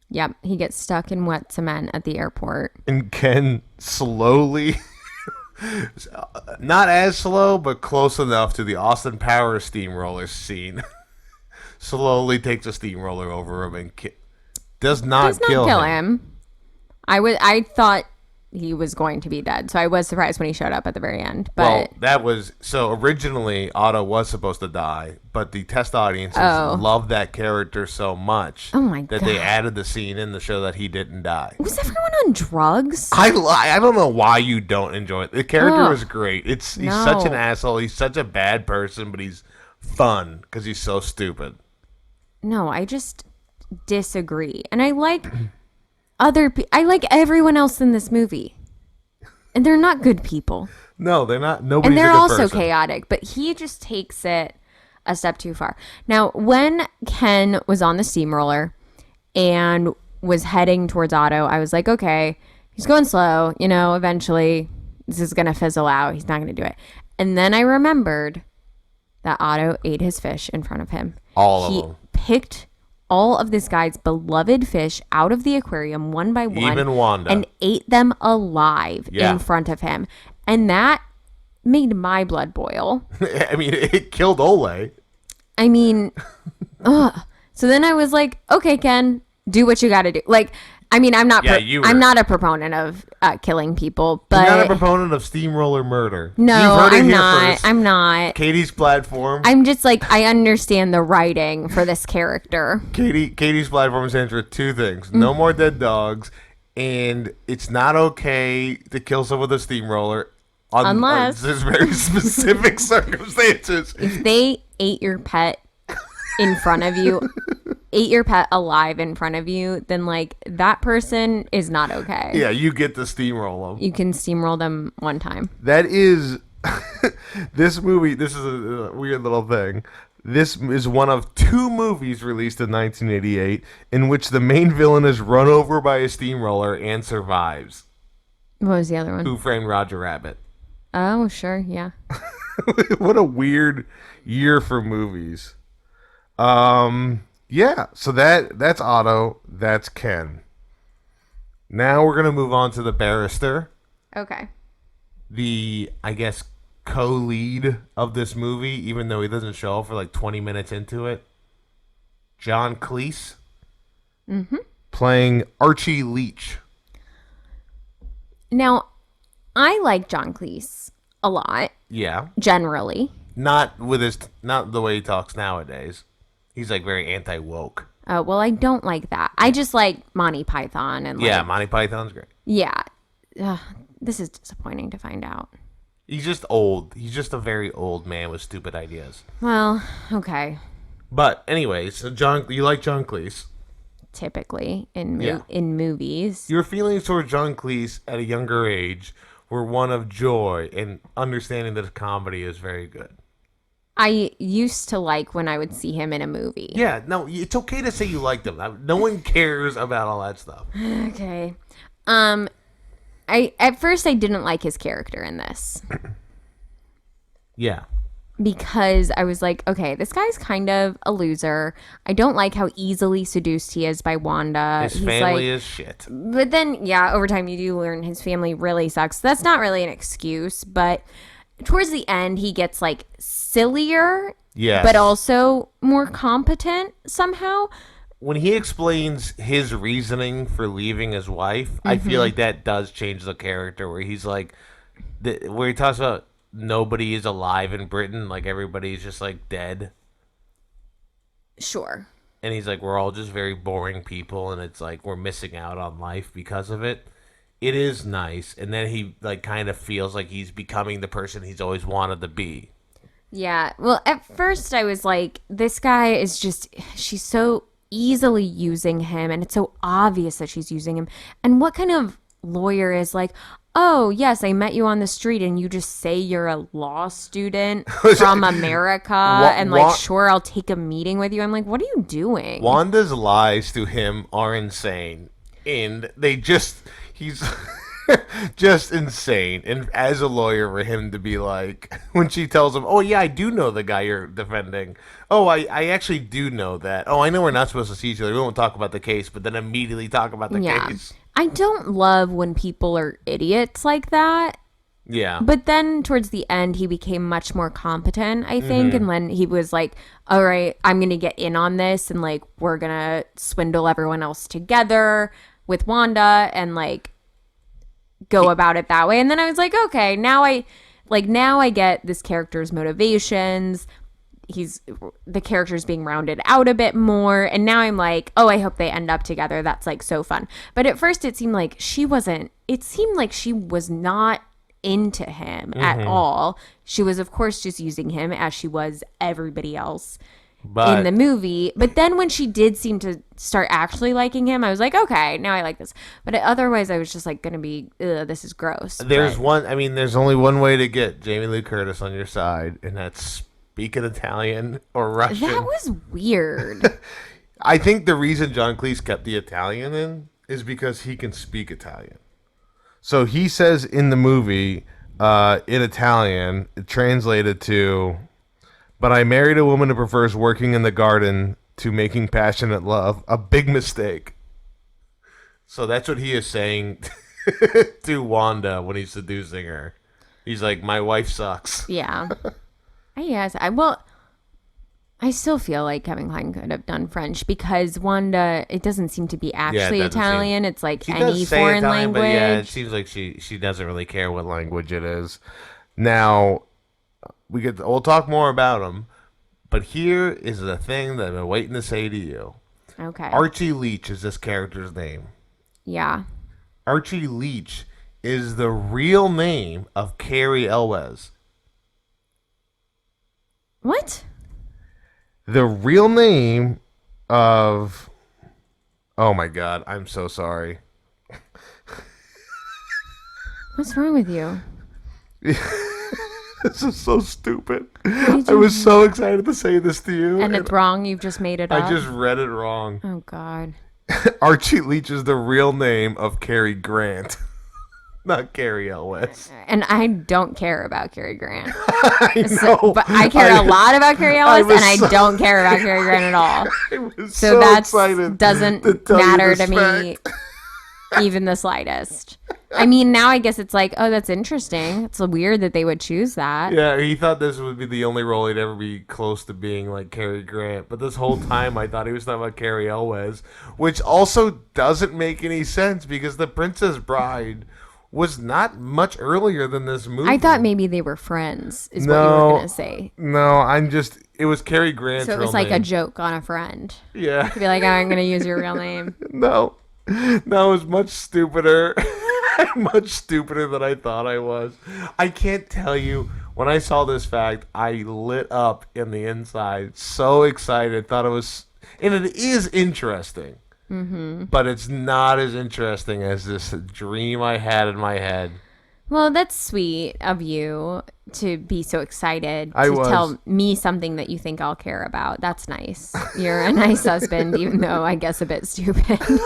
Yep, he gets stuck in wet cement at the airport. And Ken slowly, not as slow, but close enough to the Austin Powers steamroller scene, slowly takes a steamroller over him and does not kill him. I thought he was going to be dead, so I was surprised when he showed up at the very end. But originally Otto was supposed to die, but the test audiences loved that character so much that they added the scene in the show that he didn't die. Was everyone on drugs? I don't know why you don't enjoy it. The character was great. He's such an asshole. He's such a bad person, but he's fun because he's so stupid. No, I just disagree. And I like I like everyone else in this movie. And they're not good people. No, they're not. Nobody's and they're a good also person. Chaotic, but he just takes it a step too far. Now, when Ken was on the steamroller and was heading towards Otto, I was like, okay, he's going slow. Eventually this is going to fizzle out. He's not going to do it. And then I remembered that Otto ate his fish in front of him. All of them. He picked all of this guy's beloved fish out of the aquarium one by one. Even Wanda. And ate them alive in front of him. And that made my blood boil. I mean, it killed Ole. I mean, ugh. So then I was like, okay, Ken, do what you got to do. Like, I mean, I'm not a proponent of killing people, but you're not a proponent of steamroller murder. No, I'm not. Katie's platform. I'm just like, I understand the writing for this character. Katie's platform stands for two things: no more dead dogs, and it's not okay to kill someone with a steamroller unless there's very specific circumstances. If they ate your pet in front of you, ate your pet alive in front of you, then like that person is not okay. Yeah, you get to steamroll them. You can steamroll them one time. That is this movie. This is a weird little thing. This is one of 2 movies released in 1988 in which the main villain is run over by a steamroller and survives. What was the other one? Who Framed Roger Rabbit? Oh, sure, yeah. What a weird year for movies. Yeah, so that's Otto, that's Ken. Now we're gonna move on to the barrister, Okay. the I guess co-lead of this movie, even though he doesn't show up for like 20 minutes into it. John Cleese, playing Archie Leach. Now, I like John Cleese a lot, Yeah, generally. not the way he talks nowadays. He's like very anti-woke. Well, I don't like that. I just like Monty Python and Yeah, Monty Python's great. yeah. This is disappointing to find out. He's just old. He's just a very old man with stupid ideas. Well, okay. But anyway, so you like John Cleese. Typically in Yeah. in movies. Your feelings toward John Cleese at a younger age were one of joy and understanding that comedy is very good. I used to like when I would see him in a movie. Yeah, no, it's okay to say you liked him. No one cares about all that stuff. Okay. At first I didn't like his character in this. Yeah. Because I was like, okay, this guy's kind of a loser. I don't like how easily seduced he is by Wanda. His He's family like, is shit. But then, yeah, over time you do learn his family really sucks. That's not really an excuse, but towards the end he gets like sillier, Yes. but also more competent somehow. When he explains his reasoning for leaving his wife, I feel like that does change the character. Where he's like, where he talks about nobody is alive in Britain, like everybody's just like dead, Sure. and he's like, we're all just very boring people, and it's like we're missing out on life because of it. It is nice, and then he like kind of feels like he's becoming the person he's always wanted to be. Yeah. Well, at first I was like, this guy is just, she's so easily using him, and it's so obvious that she's using him. And what kind of lawyer is like, oh, yes, I met you on the street and you just say you're a law student from America and like, sure, I'll take a meeting with you. I'm like, what are you doing? Wanda's lies to him are insane, and he's just insane. And as a lawyer, for him to be like, when she tells him, oh yeah, I do know the guy you're defending. Oh, I actually do know that. Oh, I know we're not supposed to see each other. We won't talk about the case, but then immediately talk about the case. I don't love when people are idiots like that. Yeah. But then towards the end, he became much more competent, I think. And then he was like, all right, I'm going to get in on this. And like, we're going to swindle everyone else together with Wanda and like go about it that way. And then I was like, okay, now I get this character's motivations. The character's being rounded out a bit more, and now I'm like, oh, I hope they end up together. That's like so fun. But at first it seemed like she was not into him at all. She was, of course, just using him as she was everybody else in the movie. But then when she did seem to start actually liking him, I was like, okay, now I like this. But otherwise I was just like gonna be, this is gross. There's only one way to get Jamie Lee Curtis on your side, and that's speaking Italian or Russian. That was weird. I think the reason John Cleese kept the Italian in is because he can speak Italian. So he says in the movie, in Italian, it translated to, but I married a woman who prefers working in the garden to making passionate love. A big mistake. So that's what he is saying to Wanda when he's seducing her. He's like, my wife sucks. Yeah. Yes, I still feel like Kevin Kline could have done French because Wanda, it doesn't seem to be actually Italian. It's like any foreign language. But yeah, it seems like she doesn't really care what language it is. Now, we'll talk more about him, but here is the thing that I've been waiting to say to you. Okay. Archie Leach is this character's name. Yeah. Archie Leach is the real name of Carrie Elwes. What? The real name of... Oh my god, I'm so sorry. What's wrong with you? This is so stupid. I was so excited to say this to you. And it's wrong. You've just made it up. I just read it wrong. Oh, God. Archie Leach is the real name of Cary Grant, not Cary Elwes. And I don't care about Cary Grant. I know. But I care a lot about Cary Elwes, and I don't care about Cary Grant at all. I was So that excited doesn't to tell you matter this to me fact. even the slightest. I mean, now I guess it's like, oh, that's interesting. It's weird that they would choose that. Yeah, he thought this would be the only role he'd ever be close to being like Cary Grant. But this whole time I thought he was talking about Cary Elwes, which also doesn't make any sense because The Princess Bride was not much earlier than this movie. I thought maybe they were friends, is what you were going to say. No, it was Cary Grant's So it was real like a name. joke on a friend. Yeah. To be like, oh, I'm going to use your real name. No, it was much stupider. Much stupider than I thought I was. I can't tell you, when I saw this fact, I lit up in the inside. So excited. Thought it was, and it is interesting. Mm-hmm. But it's not as interesting as this dream I had in my head. Well, that's sweet of you to be so excited I to was. tell me something that you think I'll care about. That's nice. You're a nice husband, even though I guess a bit stupid. I'm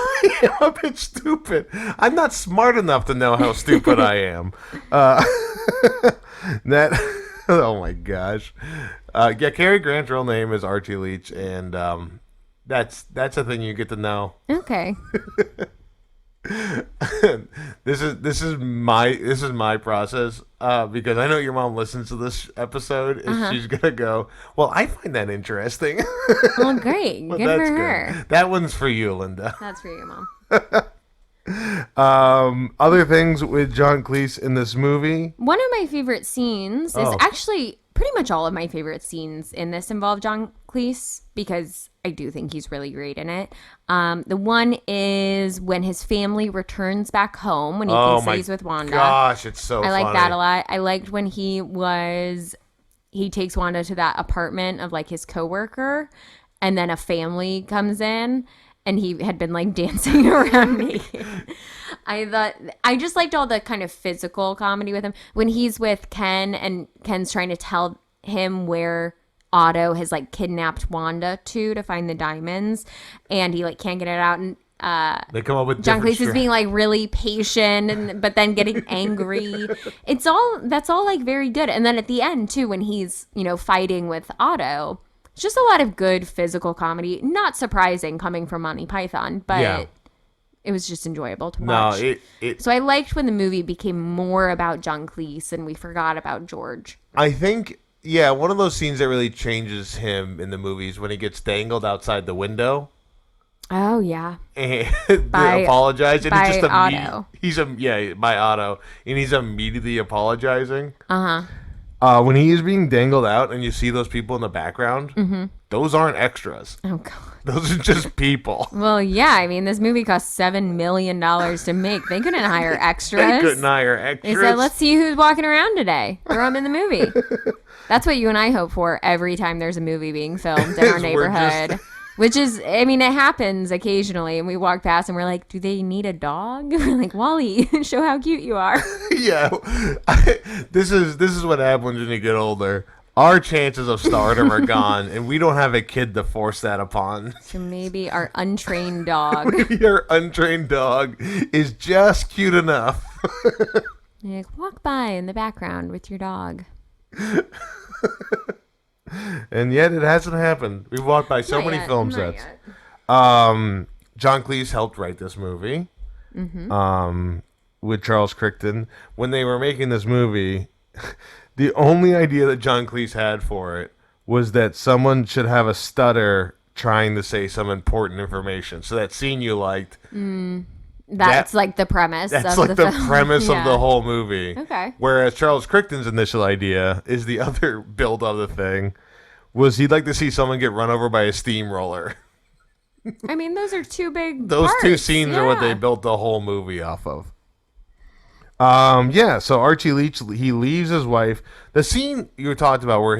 a bit stupid. I'm not smart enough to know how stupid I am. That. Oh my gosh. Yeah, Cary Grant's real name is Archie Leach, and that's a thing you get to know. Okay. This is my process because I know your mom listens to this episode and she's gonna go, well, I find that interesting. Well, great. But Good that's for her. That one's for you, Linda. That's for you, Mom. Other things with John Cleese in this movie. One of my favorite scenes is actually pretty much all of my favorite scenes in this involve John Cleese because I do think he's really great in it. The one is when his family returns back home when he thinks that he's with Wanda. Gosh, it's so I like funny. that a lot. I liked when he takes Wanda to that apartment of like his coworker, and then a family comes in, and he had been like dancing around naked. I just liked all the kind of physical comedy with him when he's with Ken, and Ken's trying to tell him where Otto has like kidnapped Wanda to find the diamonds, and he like can't get it out, and they come up with John different Cleese is being like really patient, but then getting angry. That's all like very good. And then at the end too, when he's fighting with Otto, it's just a lot of good physical comedy. Not surprising coming from Monty Python, but it was just enjoyable to watch. So I liked when the movie became more about John Cleese and we forgot about George. I think. Yeah, one of those scenes that really changes him in the movies when he gets dangled outside the window. Oh yeah, And they apologize, and by he's just Otto. By Otto, and he's immediately apologizing. Uh-huh. When he is being dangled out, and you see those people in the background, those aren't extras. Oh god. Those are just people. Well, yeah. I mean, this movie cost $7 million to make. They couldn't hire extras. They couldn't hire extras. They said, let's see who's walking around today. Throw them in the movie. That's what you and I hope for every time there's a movie being filmed in our neighborhood. Which is, I mean, it happens occasionally. And we walk past and we're like, do they need a dog? We're like, Wally, show how cute you are. Yeah. This is what happens when you get older. Our chances of stardom are gone, and we don't have a kid to force that upon. So maybe our untrained dog. Your untrained dog is just cute enough. You're like, walk by in the background with your dog. And yet it hasn't happened. We've walked by so Not many yet, film not sets. yet. John Cleese helped write this movie with Charles Crichton. When they were making this movie, the only idea that John Cleese had for it was that someone should have a stutter trying to say some important information. So that scene you liked. That's like the premise That's of like the the film. premise Yeah. of the whole movie. Okay. Whereas Charles Crichton's initial idea is the other build of the thing was he'd like to see someone get run over by a steamroller. I mean, those are two big Those parts. two scenes are what they Yeah. built the whole movie off of. So Archie Leach, he leaves his wife. The scene you talked about where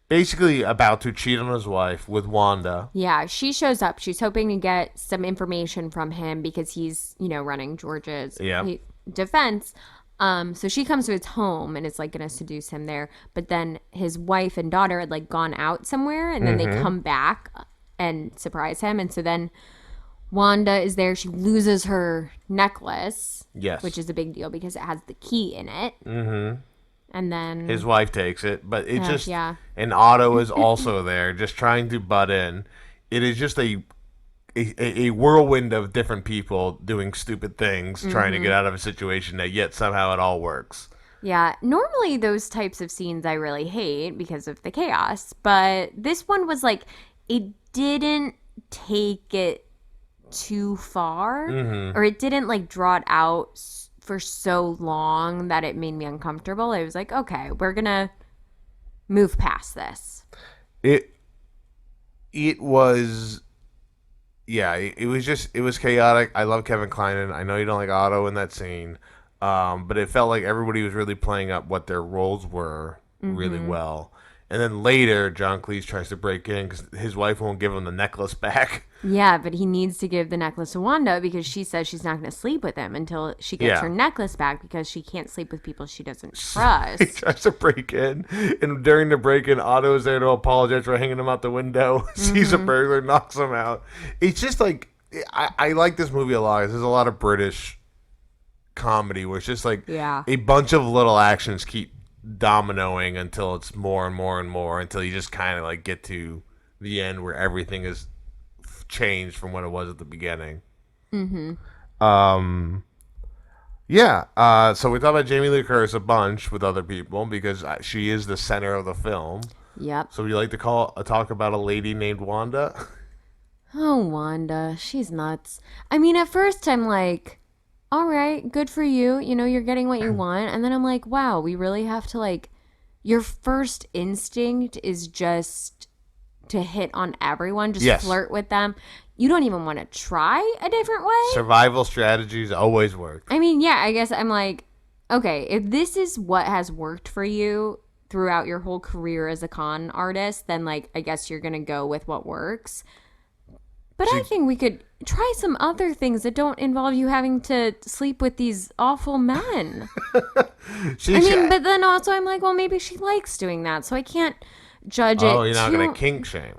basically about to cheat on his wife with Wanda. Yeah, she shows up. She's hoping to get some information from him because he's, running George's defense. So she comes to his home and is like going to seduce him there. But then his wife and daughter had like gone out somewhere, and then they come back and surprise him. And so then Wanda is there. She loses her necklace, which is a big deal because it has the key in it. Mm-hmm. And then his wife takes it, but it just and Otto is also there, just trying to butt in. It is just a whirlwind of different people doing stupid things, trying to get out of a situation that yet somehow it all works. Yeah, normally those types of scenes I really hate because of the chaos, but this one was like, it didn't take it too far, or it didn't like draw it out for so long that it made me uncomfortable. I was like, okay, we're gonna move past this. It was it was chaotic. I love Kevin Kline, and I know you don't like Otto in that scene, but it felt like everybody was really playing up what their roles were really well. And then later, John Cleese tries to break in because his wife won't give him the necklace back. Yeah, but he needs to give the necklace to Wanda because she says she's not going to sleep with him until she gets her necklace back because she can't sleep with people she doesn't trust. He tries to break in, and during the break-in, Otto is there to apologize for hanging him out the window, sees a burglar, knocks him out. It's just like, I like this movie a lot. There's a lot of British comedy where it's just like a bunch of little actions keep dominoing until it's more and more and more until you just kind of like get to the end where everything is changed from what it was at the beginning. So we talk about Jamie Lee Curtis a bunch with other people because she is the center of the film. Yep. So we like to talk about a lady named Wanda. Oh, Wanda, she's nuts. I mean, at first I'm like, all right, good for you. You're getting what you want. And then I'm like, wow, we really have to like, your first instinct is just to hit on everyone, just flirt with them. You don't even want to try a different way. Survival strategies always work. I mean, yeah, I guess I'm like, okay, if this is what has worked for you throughout your whole career as a con artist, then like, I guess you're going to go with what works. But I think we could try some other things that don't involve you having to sleep with these awful men. But then also I'm like, well, maybe she likes doing that, so I can't judge it. Oh, you're not going to kink shame.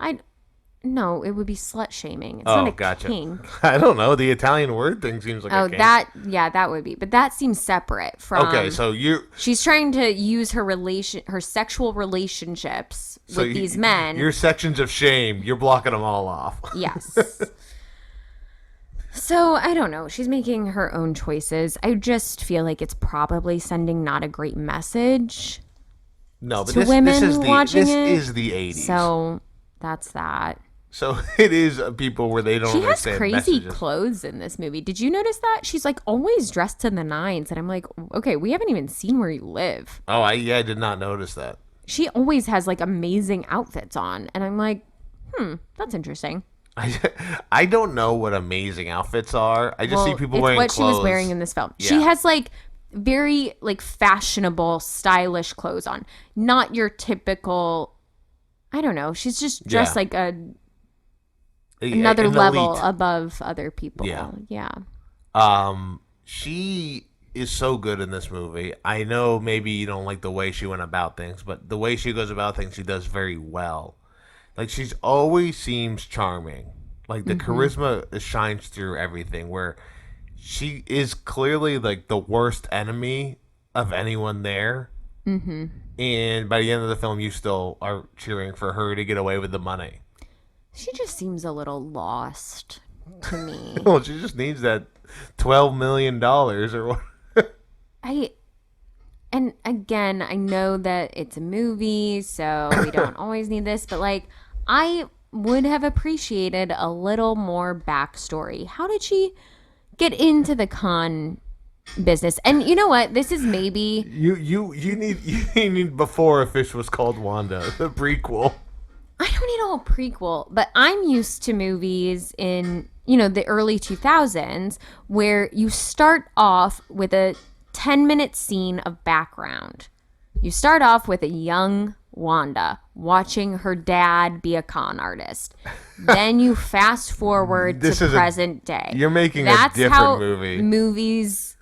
No, it would be slut shaming. It's not a kink. I don't know. The Italian word thing seems like a kink. That would be. But that seems separate from. Okay, so she's trying to use her sexual relationships with these men. Your sections of shame, you're blocking them all off. Yes. So, I don't know. She's making her own choices. I just feel like it's probably sending not a great message. No, but to women this is the 80s. So, that's that. So it is people where they don't understand She has crazy messages. clothes in this movie. Did you notice that? She's like always dressed to the nines. And I'm like, okay, we haven't even seen where you live. Oh, I did not notice that. She always has like amazing outfits on. And I'm like, that's interesting. I don't know what amazing outfits are. I just see people wearing clothes. It's what she was wearing in this film. Yeah. She has like very like fashionable, stylish clothes on. Not your typical, I don't know. She's just dressed like another level elite. Above other people. Yeah. She is so good in this movie. I know maybe you don't like the way she went about things, but the way she goes about things, she does very well. Like, she's always seems charming. Like, the charisma shines through everything, where she is clearly, like, the worst enemy of anyone there. Mm-hmm. And by the end of the film, you still are cheering for her to get away with the money. She just seems a little lost to me. Well, she just needs that $12 million or what. And again, I know that it's a movie, so we don't always need this, but like, I would have appreciated a little more backstory. How did she get into the con business? And you know what? This is maybe you need Before a Fish Was Called Wanda, the prequel. I don't need a whole prequel, but I'm used to movies in, the early 2000s where you start off with a 10-minute scene of background. You start off with a young Wanda watching her dad be a con artist. Then you fast forward to present day. You're making That's a different how movie. Movies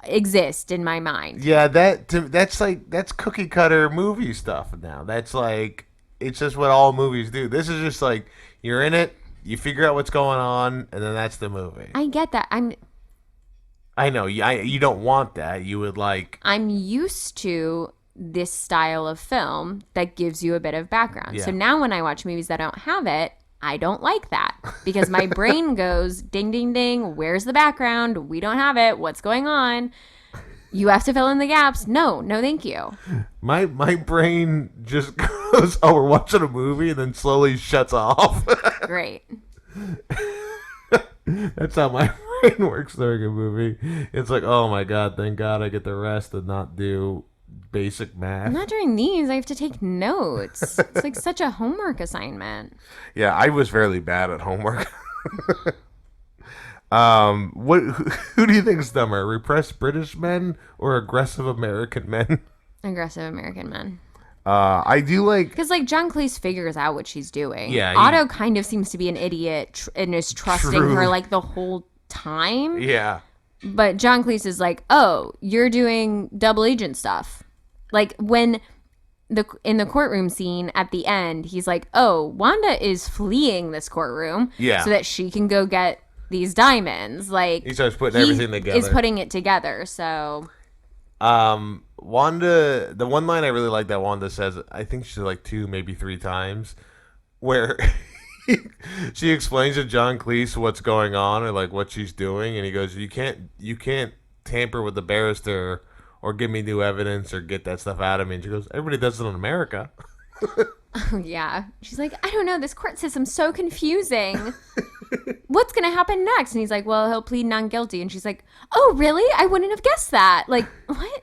exist in my mind. Yeah, that's cookie cutter movie stuff now. That's like, it's just what all movies do. This is just like, you're in it, you figure out what's going on, and then that's the movie. I get that. I know you don't want that. You would like. I'm used to this style of film that gives you a bit of background. Yeah. So now when I watch movies that don't have it, I don't like that because my brain goes ding ding ding, where's the background? We don't have it. What's going on? You have to fill in the gaps. No, thank you. My brain just goes, oh, we're watching a movie, and then slowly shuts off. Great. That's how my brain works during a movie. It's like, oh my god, thank God I get the rest and not do basic math. Not during these. I have to take notes. It's like such a homework assignment. Yeah, I was fairly bad at homework. Who do you think is dumber, repressed British men or aggressive American men? Aggressive American men. I do like, because like John Cleese figures out what she's doing. Yeah, Otto kind of seems to be an idiot and is trusting True. her like the whole time. Yeah. But John Cleese is like, oh, you're doing double agent stuff. Like when in the courtroom scene at the end, he's like, oh, Wanda is fleeing this courtroom so that she can go get these diamonds. Like he starts putting everything together. Is putting it together. So Wanda, the one line I really like that Wanda says, I think she's like 2, maybe 3 times, where she explains to John Cleese what's going on or like what she's doing, and he goes, you can't tamper with the barrister or give me new evidence or get that stuff out of me. And she goes, everybody does it in America. Oh, yeah. She's like, I don't know, this court system's so confusing. What's gonna happen next? And he's like, well, he'll plead non guilty. And she's like, oh, really? I wouldn't have guessed that. Like, what?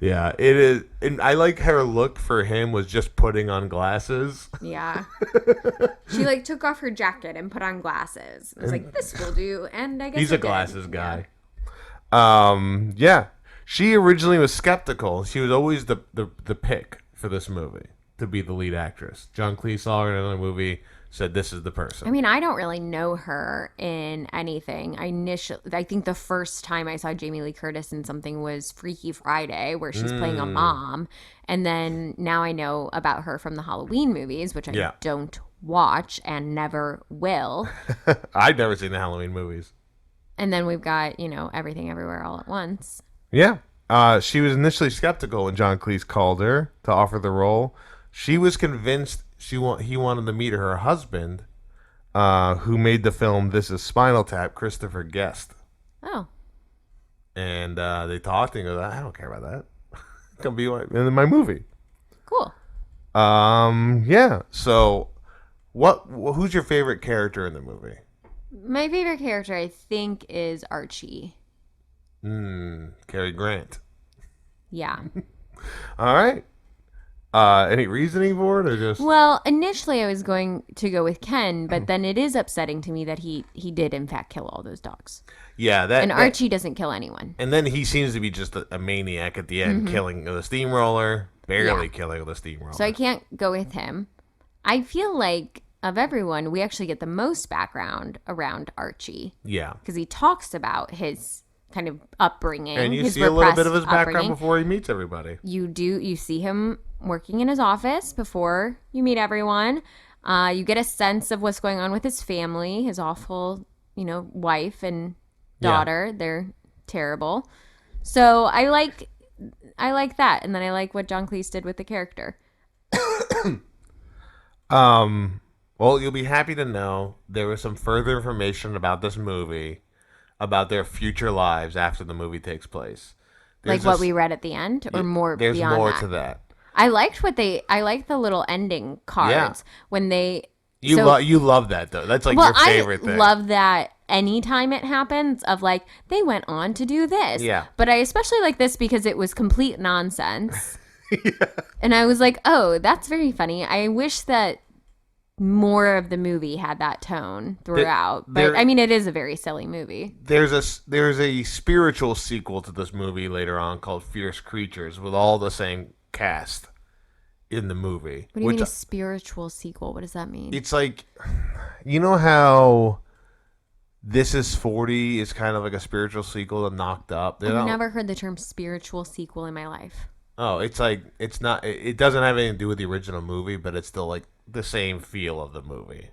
Yeah, it is. And I like her look for him was just putting on glasses. Yeah. She like took off her jacket and put on glasses. I was like, this will do. And I guess he's a glasses guy. Yeah. She originally was skeptical. She was always the pick for this movie to be the lead actress. John Cleese saw her in another movie, said this is the person. I mean, I don't really know her in anything. I think the first time I saw Jamie Lee Curtis in something was Freaky Friday, where she's playing a mom. And then now I know about her from the Halloween movies, which I don't watch and never will. I've never seen the Halloween movies. And then we've got, Everything Everywhere All at Once. Yeah. She was initially skeptical when John Cleese called her to offer the role. She was convinced he wanted to meet her husband, who made the film This Is Spinal Tap, Christopher Guest. Oh. And they talked and he goes, I don't care about that. Come be in my movie. Cool. Yeah. So, who's your favorite character in the movie? My favorite character, I think, is Archie. Cary Grant. Yeah. All right. Any reasoning for it, or just? Well, initially I was going to go with Ken, but then it is upsetting to me that he did in fact kill all those dogs. Yeah, Archie doesn't kill anyone. And then he seems to be just a maniac at the end, killing the steamroller, barely killing the steamroller. So I can't go with him. I feel like of everyone, we actually get the most background around Archie. Yeah, because he talks about his kind of upbringing, and you his see a little bit of his background upbringing. before he meets everybody. You see him working in his office before you meet everyone. You get a sense of what's going on with his family, his awful, wife and daughter. Yeah. They're terrible. So I like that, and then I like what John Cleese did with the character. Well, you'll be happy to know there was some further information about this movie, about their future lives after the movie takes place. Like what we read at the end, or more beyond that? There's more to that. I liked the little ending cards when they. You love that though. That's like your favorite thing. I love that anytime it happens of like they went on to do this. Yeah. But I especially like this because it was complete nonsense. Yeah. And I was like, oh, that's very funny. I wish that more of the movie had that tone throughout. But I mean, it is a very silly movie. There's a spiritual sequel to this movie later on called Fierce Creatures with all the same cast in the movie. What do you mean a spiritual sequel? What does that mean? It's like, you know how This Is 40 is kind of like a spiritual sequel to Knocked Up? I've never heard the term spiritual sequel in my life. Oh, it's like, it's not, it doesn't have anything to do with the original movie, but it's still like the same feel of the movie.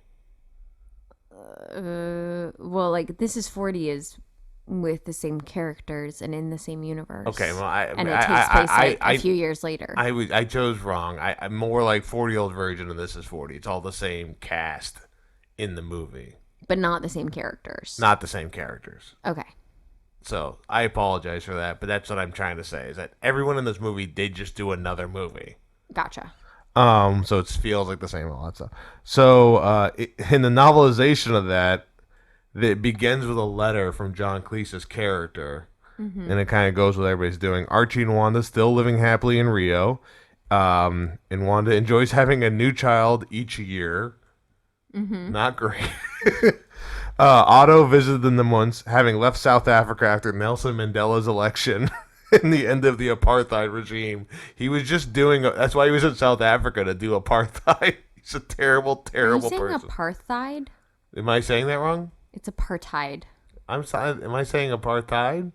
Well, like This Is 40 is with the same characters and in the same universe. Okay, well, it takes place a few years later. I chose wrong. I'm more like 40-year-old version of This Is 40. It's all the same cast in the movie, but not the same characters. Not the same characters. Okay. So I apologize for that, but that's what I'm trying to say is that everyone in this movie did just do another movie. Gotcha. So it feels like the same all that stuff. So in the novelization of that, it begins with a letter from John Cleese's character, and it kind of goes with what everybody's doing. Archie and Wanda still living happily in Rio, and Wanda enjoys having a new child each year. Not great. Otto visited them once, having left South Africa after Nelson Mandela's election and the end of the apartheid regime. He was just doing. That's why he was in South Africa, to do apartheid. He's a terrible, terrible person. Are you saying apartheid? Am I saying that wrong? It's apartheid. Am I saying apartheid?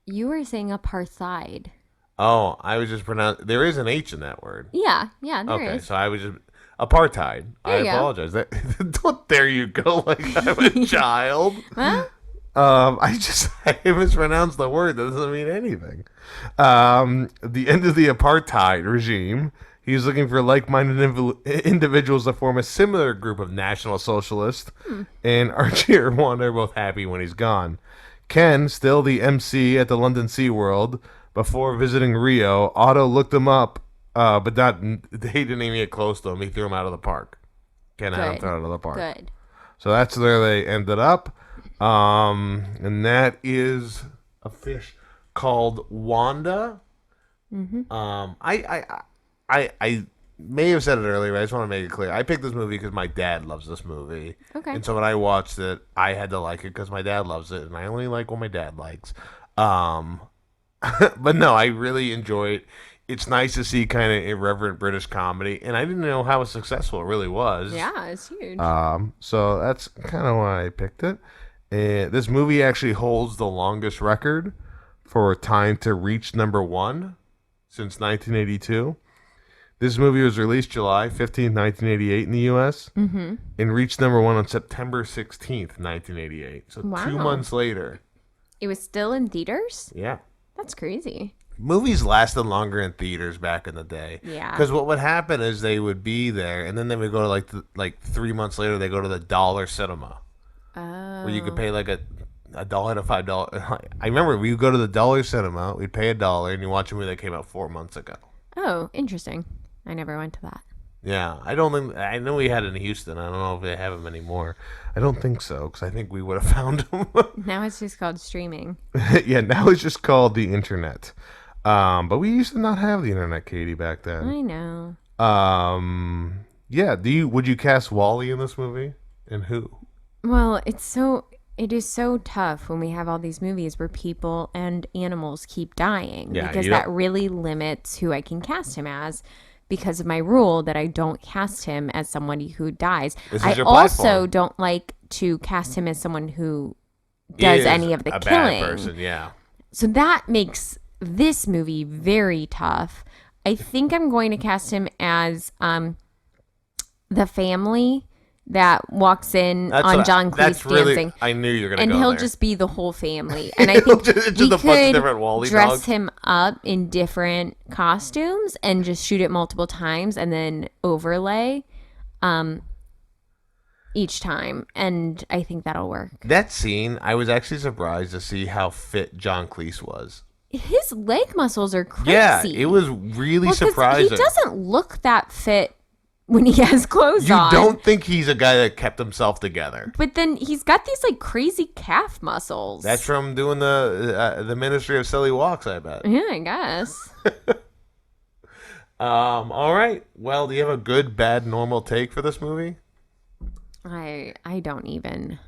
You were saying apartheid. Oh, I was just pronouncing. There is an H in that word. Yeah, there is. Okay, so I was just apartheid. I apologize. There you go. Like I'm a child. Huh? I mispronounced the word. That doesn't mean anything. The end of the apartheid regime. He's looking for like-minded individuals to form a similar group of National Socialists, and Archie and Wanda are both happy when he's gone. Ken, still the MC at the London SeaWorld, before visiting Rio, Otto looked him up, but he didn't even get close to him. He threw him out of the park. Ken had him thrown out of the park. Good. So that's where they ended up, and that is a fish called Wanda. I may have said it earlier, but I just want to make it clear. I picked this movie because my dad loves this movie. Okay. And so when I watched it, I had to like it because my dad loves it, and I only like what my dad likes. But no, I really enjoy it. It's nice to see kind of irreverent British comedy, and I didn't know how successful it really was. Yeah, it's huge. So that's kind of why I picked it. This movie actually holds the longest record for time to reach number one since 1982. This movie was released July 15th, 1988 in the U.S. And reached number one on September 16th, 1988. So 2 months later. It was still in theaters? Yeah. That's crazy. Movies lasted longer in theaters back in the day. Yeah. Because what would happen is they would be there, and then they would go to like 3 months later, they go to the dollar cinema. Oh. Where you could pay like $1 to $5. I remember we would go to the dollar cinema, we'd pay $1, and you watch a movie that came out 4 months ago. Oh, interesting. I never went to that. Yeah, I know we had it in Houston. I don't know if they have them anymore. I don't think so, because I think we would have found them. Now it's just called streaming. Yeah, now it's just called the internet. But we used to not have the internet, Katie, back then. I know. Yeah, would you cast Wally in this movie? And who? Well, it is so tough when we have all these movies where people and animals keep dying, because that really limits who I can cast him as, because of my rule that I don't cast him as somebody who dies. I also don't like to cast him as someone who does any of the killing. Bad person, yeah. So that makes this movie very tough. I think I'm going to cast him as the family that walks in on John Cleese dancing. I knew you were going to go there. And he'll just be the whole family. And I think we could dress him up in different costumes and just shoot it multiple times and then overlay each time. And I think that'll work. That scene, I was actually surprised to see how fit John Cleese was. His leg muscles are crazy. Yeah, it was really surprising. He doesn't look that fit when he has clothes on. You don't think he's a guy that kept himself together. But then he's got these like crazy calf muscles. That's from doing the Ministry of Silly Walks, I bet. Yeah, I guess. All right. Well, do you have a good, bad, normal take for this movie? I don't even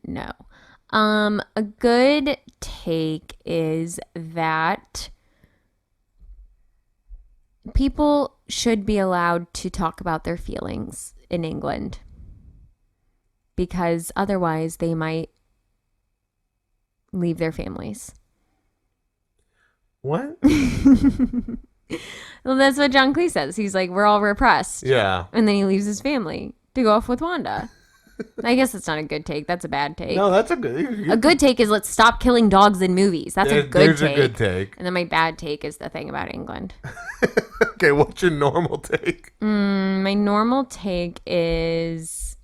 know. A good take is that people should be allowed to talk about their feelings in England, because otherwise they might leave their families. What? Well, that's what John Cleese says. He's like, we're all repressed. Yeah. And then he leaves his family to go off with Wanda. I guess that's not a good take. That's a bad take. No, that's a good. A good take is let's stop killing dogs in movies. That's a good There's take. a good take. And then my bad take is the thing about England. Okay, what's your normal take? My normal take is...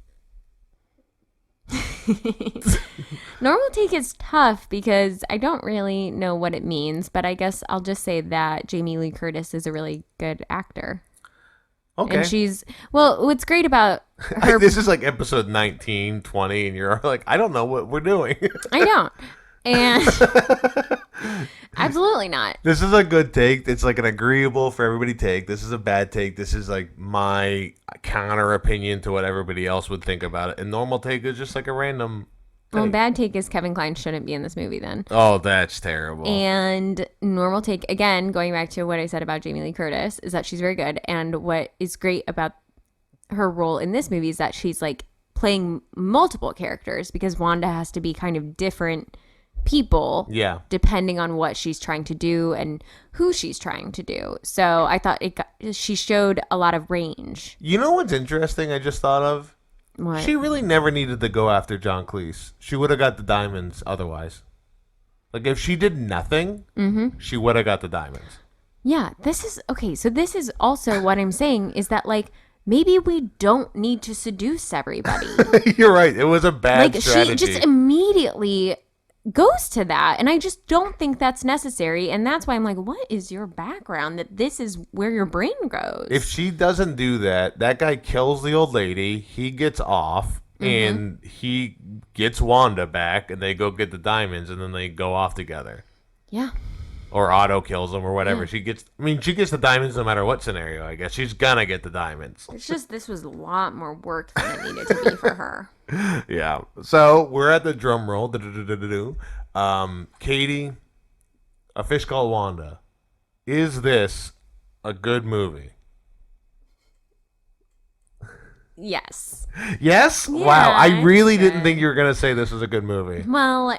Normal take is tough because I don't really know what it means, but I guess I'll just say that Jamie Lee Curtis is a really good actor. Okay. And she's... Well, what's great about her... This is like episode 19, 20, and you're like, I don't know what we're doing. I don't. And... Absolutely not. This is a good take. It's like an agreeable for everybody take. This is a bad take. This is like my counter opinion to what everybody else would think about it. And normal take is just like a random take. Well, bad take is Kevin Kline shouldn't be in this movie then. Oh, that's terrible. And normal take, again, going back to what I said about Jamie Lee Curtis, is that she's very good. And what is great about her role in this movie is that she's like playing multiple characters, because Wanda has to be kind of different people, yeah, depending on what she's trying to do and who she's trying to do. So I thought she showed a lot of range. You know what's interesting? I just thought of. What? She really never needed to go after John Cleese. She would have got the diamonds otherwise. Like if she did nothing, she would have got the diamonds. Yeah, this is okay. So this is also what I'm saying is that like maybe we don't need to seduce everybody. You're right. It was a bad like strategy. she just immediately goes to that, and I just don't think that's necessary. And that's why I'm like, what is your background that this is where your brain goes? If she doesn't do that, that guy kills the old lady, he gets off, and he gets Wanda back, and they go get the diamonds, and then they go off together. Yeah. Or Otto kills him or whatever. She gets the diamonds no matter what scenario, I guess. She's gonna get the diamonds. It's just this was a lot more work than it needed to be for her. Yeah. So we're at the drum roll. Katie, A Fish Called Wanda. Is this a good movie? Yes. Yes? Yeah, Wow. I really it's didn't good. think you were gonna say this was a good movie. Well,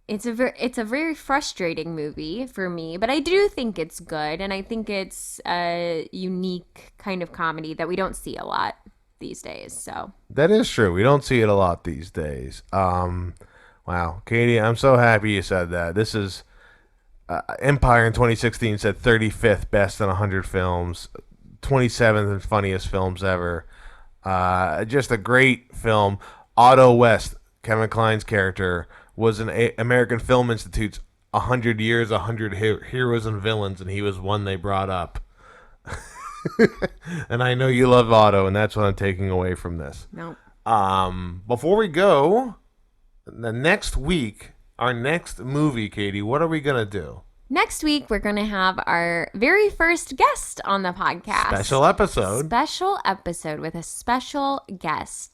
it's a very frustrating movie for me, but I do think it's good, and I think it's a unique kind of comedy that we don't see a lot these days. So That is true. We don't see it a lot these days. Wow, Katie, I'm so happy you said that. This is Empire in 2016 said 35th best in 100 films, 27th and funniest films ever. Just a great film. Otto West, Kevin Kline's character, was an American Film Institute's 100 years, 100 heroes and villains, and he was one they brought up. And I know you love Otto, and that's what I'm taking away from this. no. Before we go, the next week, our next movie, Katie, what are we going to do? Next week, we're going to have our very first guest on the podcast. Special episode. Special episode with a special guest.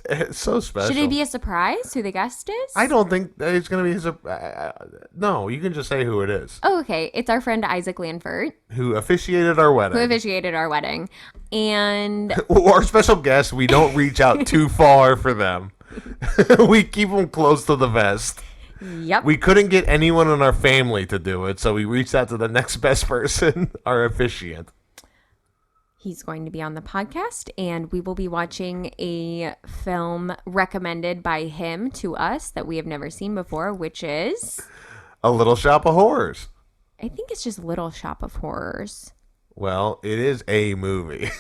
It's so special. Should it be a surprise who the guest is? I don't think that it's going to be no, you can just say who it is. Oh, okay. It's our friend Isaac Lanford, Who officiated our wedding. who officiated our wedding. And Our special guests, we don't reach out too far for them. We keep them close to the vest. yep. We couldn't get anyone in our family to do it, so we reached out to the next best person, our officiant. He's going to be on the podcast, and we will be watching a film recommended by him to us that we have never seen before, which is... A Little Shop of Horrors. I think it's just Little Shop of Horrors. Well, it is a movie.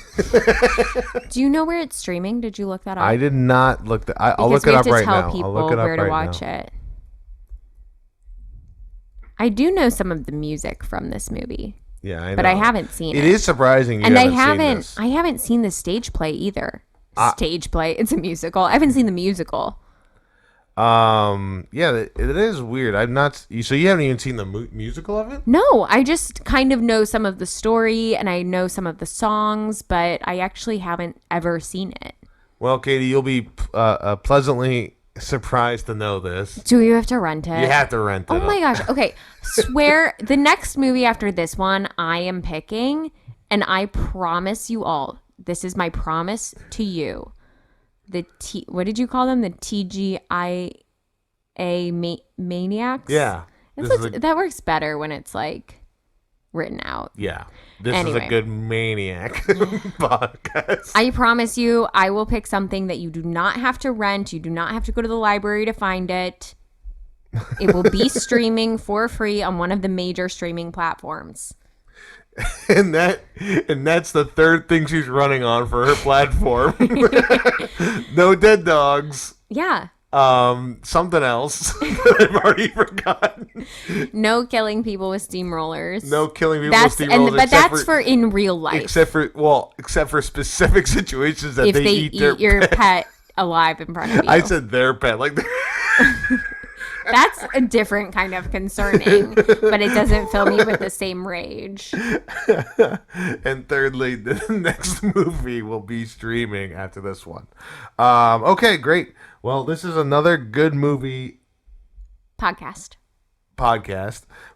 Do you know where it's streaming? Did you look that up? I did not look that. I'll Because look it we up have to right tell now. people I'll look it up where to right watch now. it. I do know some of the music from this movie, Yeah, I know. but I haven't seen it. It is surprising you and haven't seen this. I haven't seen the stage play either. Stage play. It's a musical. I haven't seen the musical. Yeah, it is weird. I've not. So you haven't even seen the musical of it? No, I just kind of know some of the story and I know some of the songs, but I actually haven't ever seen it. Well, Katie, you'll be pleasantly surprised to know this. Do you have to rent it? You have to rent it. Oh my gosh. Okay. Swear the next movie after this one I am picking And I promise you all, this is my promise to you. What did you call them? The TGIA maniacs? Yeah. That works better when it's like written out. Yeah. This is Anyway. a good maniac podcast. I promise you, I will pick something that you do not have to rent. You do not have to go to the library to find it. It will be streaming for free on one of the major streaming platforms. And that's the third thing she's running on for her platform. No dead dogs. Yeah. Something else that I've already forgotten. No killing people with steamrollers. No killing people with steamrollers. But that's for in real life. Except for specific situations that if they eat your pet alive in front of you. I said their pet, like. That's a different kind of concerning, but it doesn't fill me with the same rage. And thirdly, the next movie will be streaming after this one. Okay, great. Well, this is another good movie podcast.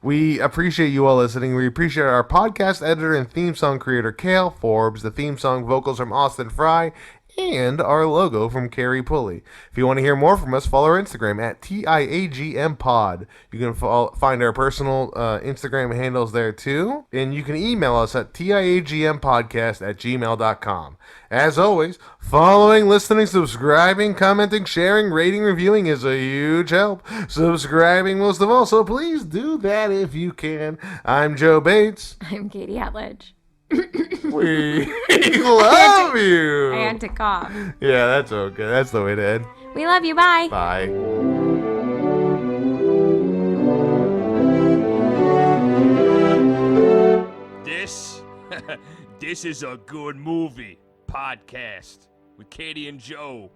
We appreciate you all listening. We appreciate our podcast editor and theme song creator, Kale Forbes, the theme song vocals from Austin Fry, and our logo from Carrie Pulley. If you want to hear more from us, follow our Instagram at TIAGMPod. You can find our personal Instagram handles there too. And you can email us at TIAGMpodcast@gmail.com. As always, following, listening, subscribing, commenting, sharing, rating, reviewing is a huge help. Subscribing most of all, so please do that if you can. I'm Joe Bates. I'm Katie Atledge. We love you. I had to cough. Yeah, that's okay. That's the way to end. We love you. Bye. Bye. This is a good movie podcast with Katie and Joe.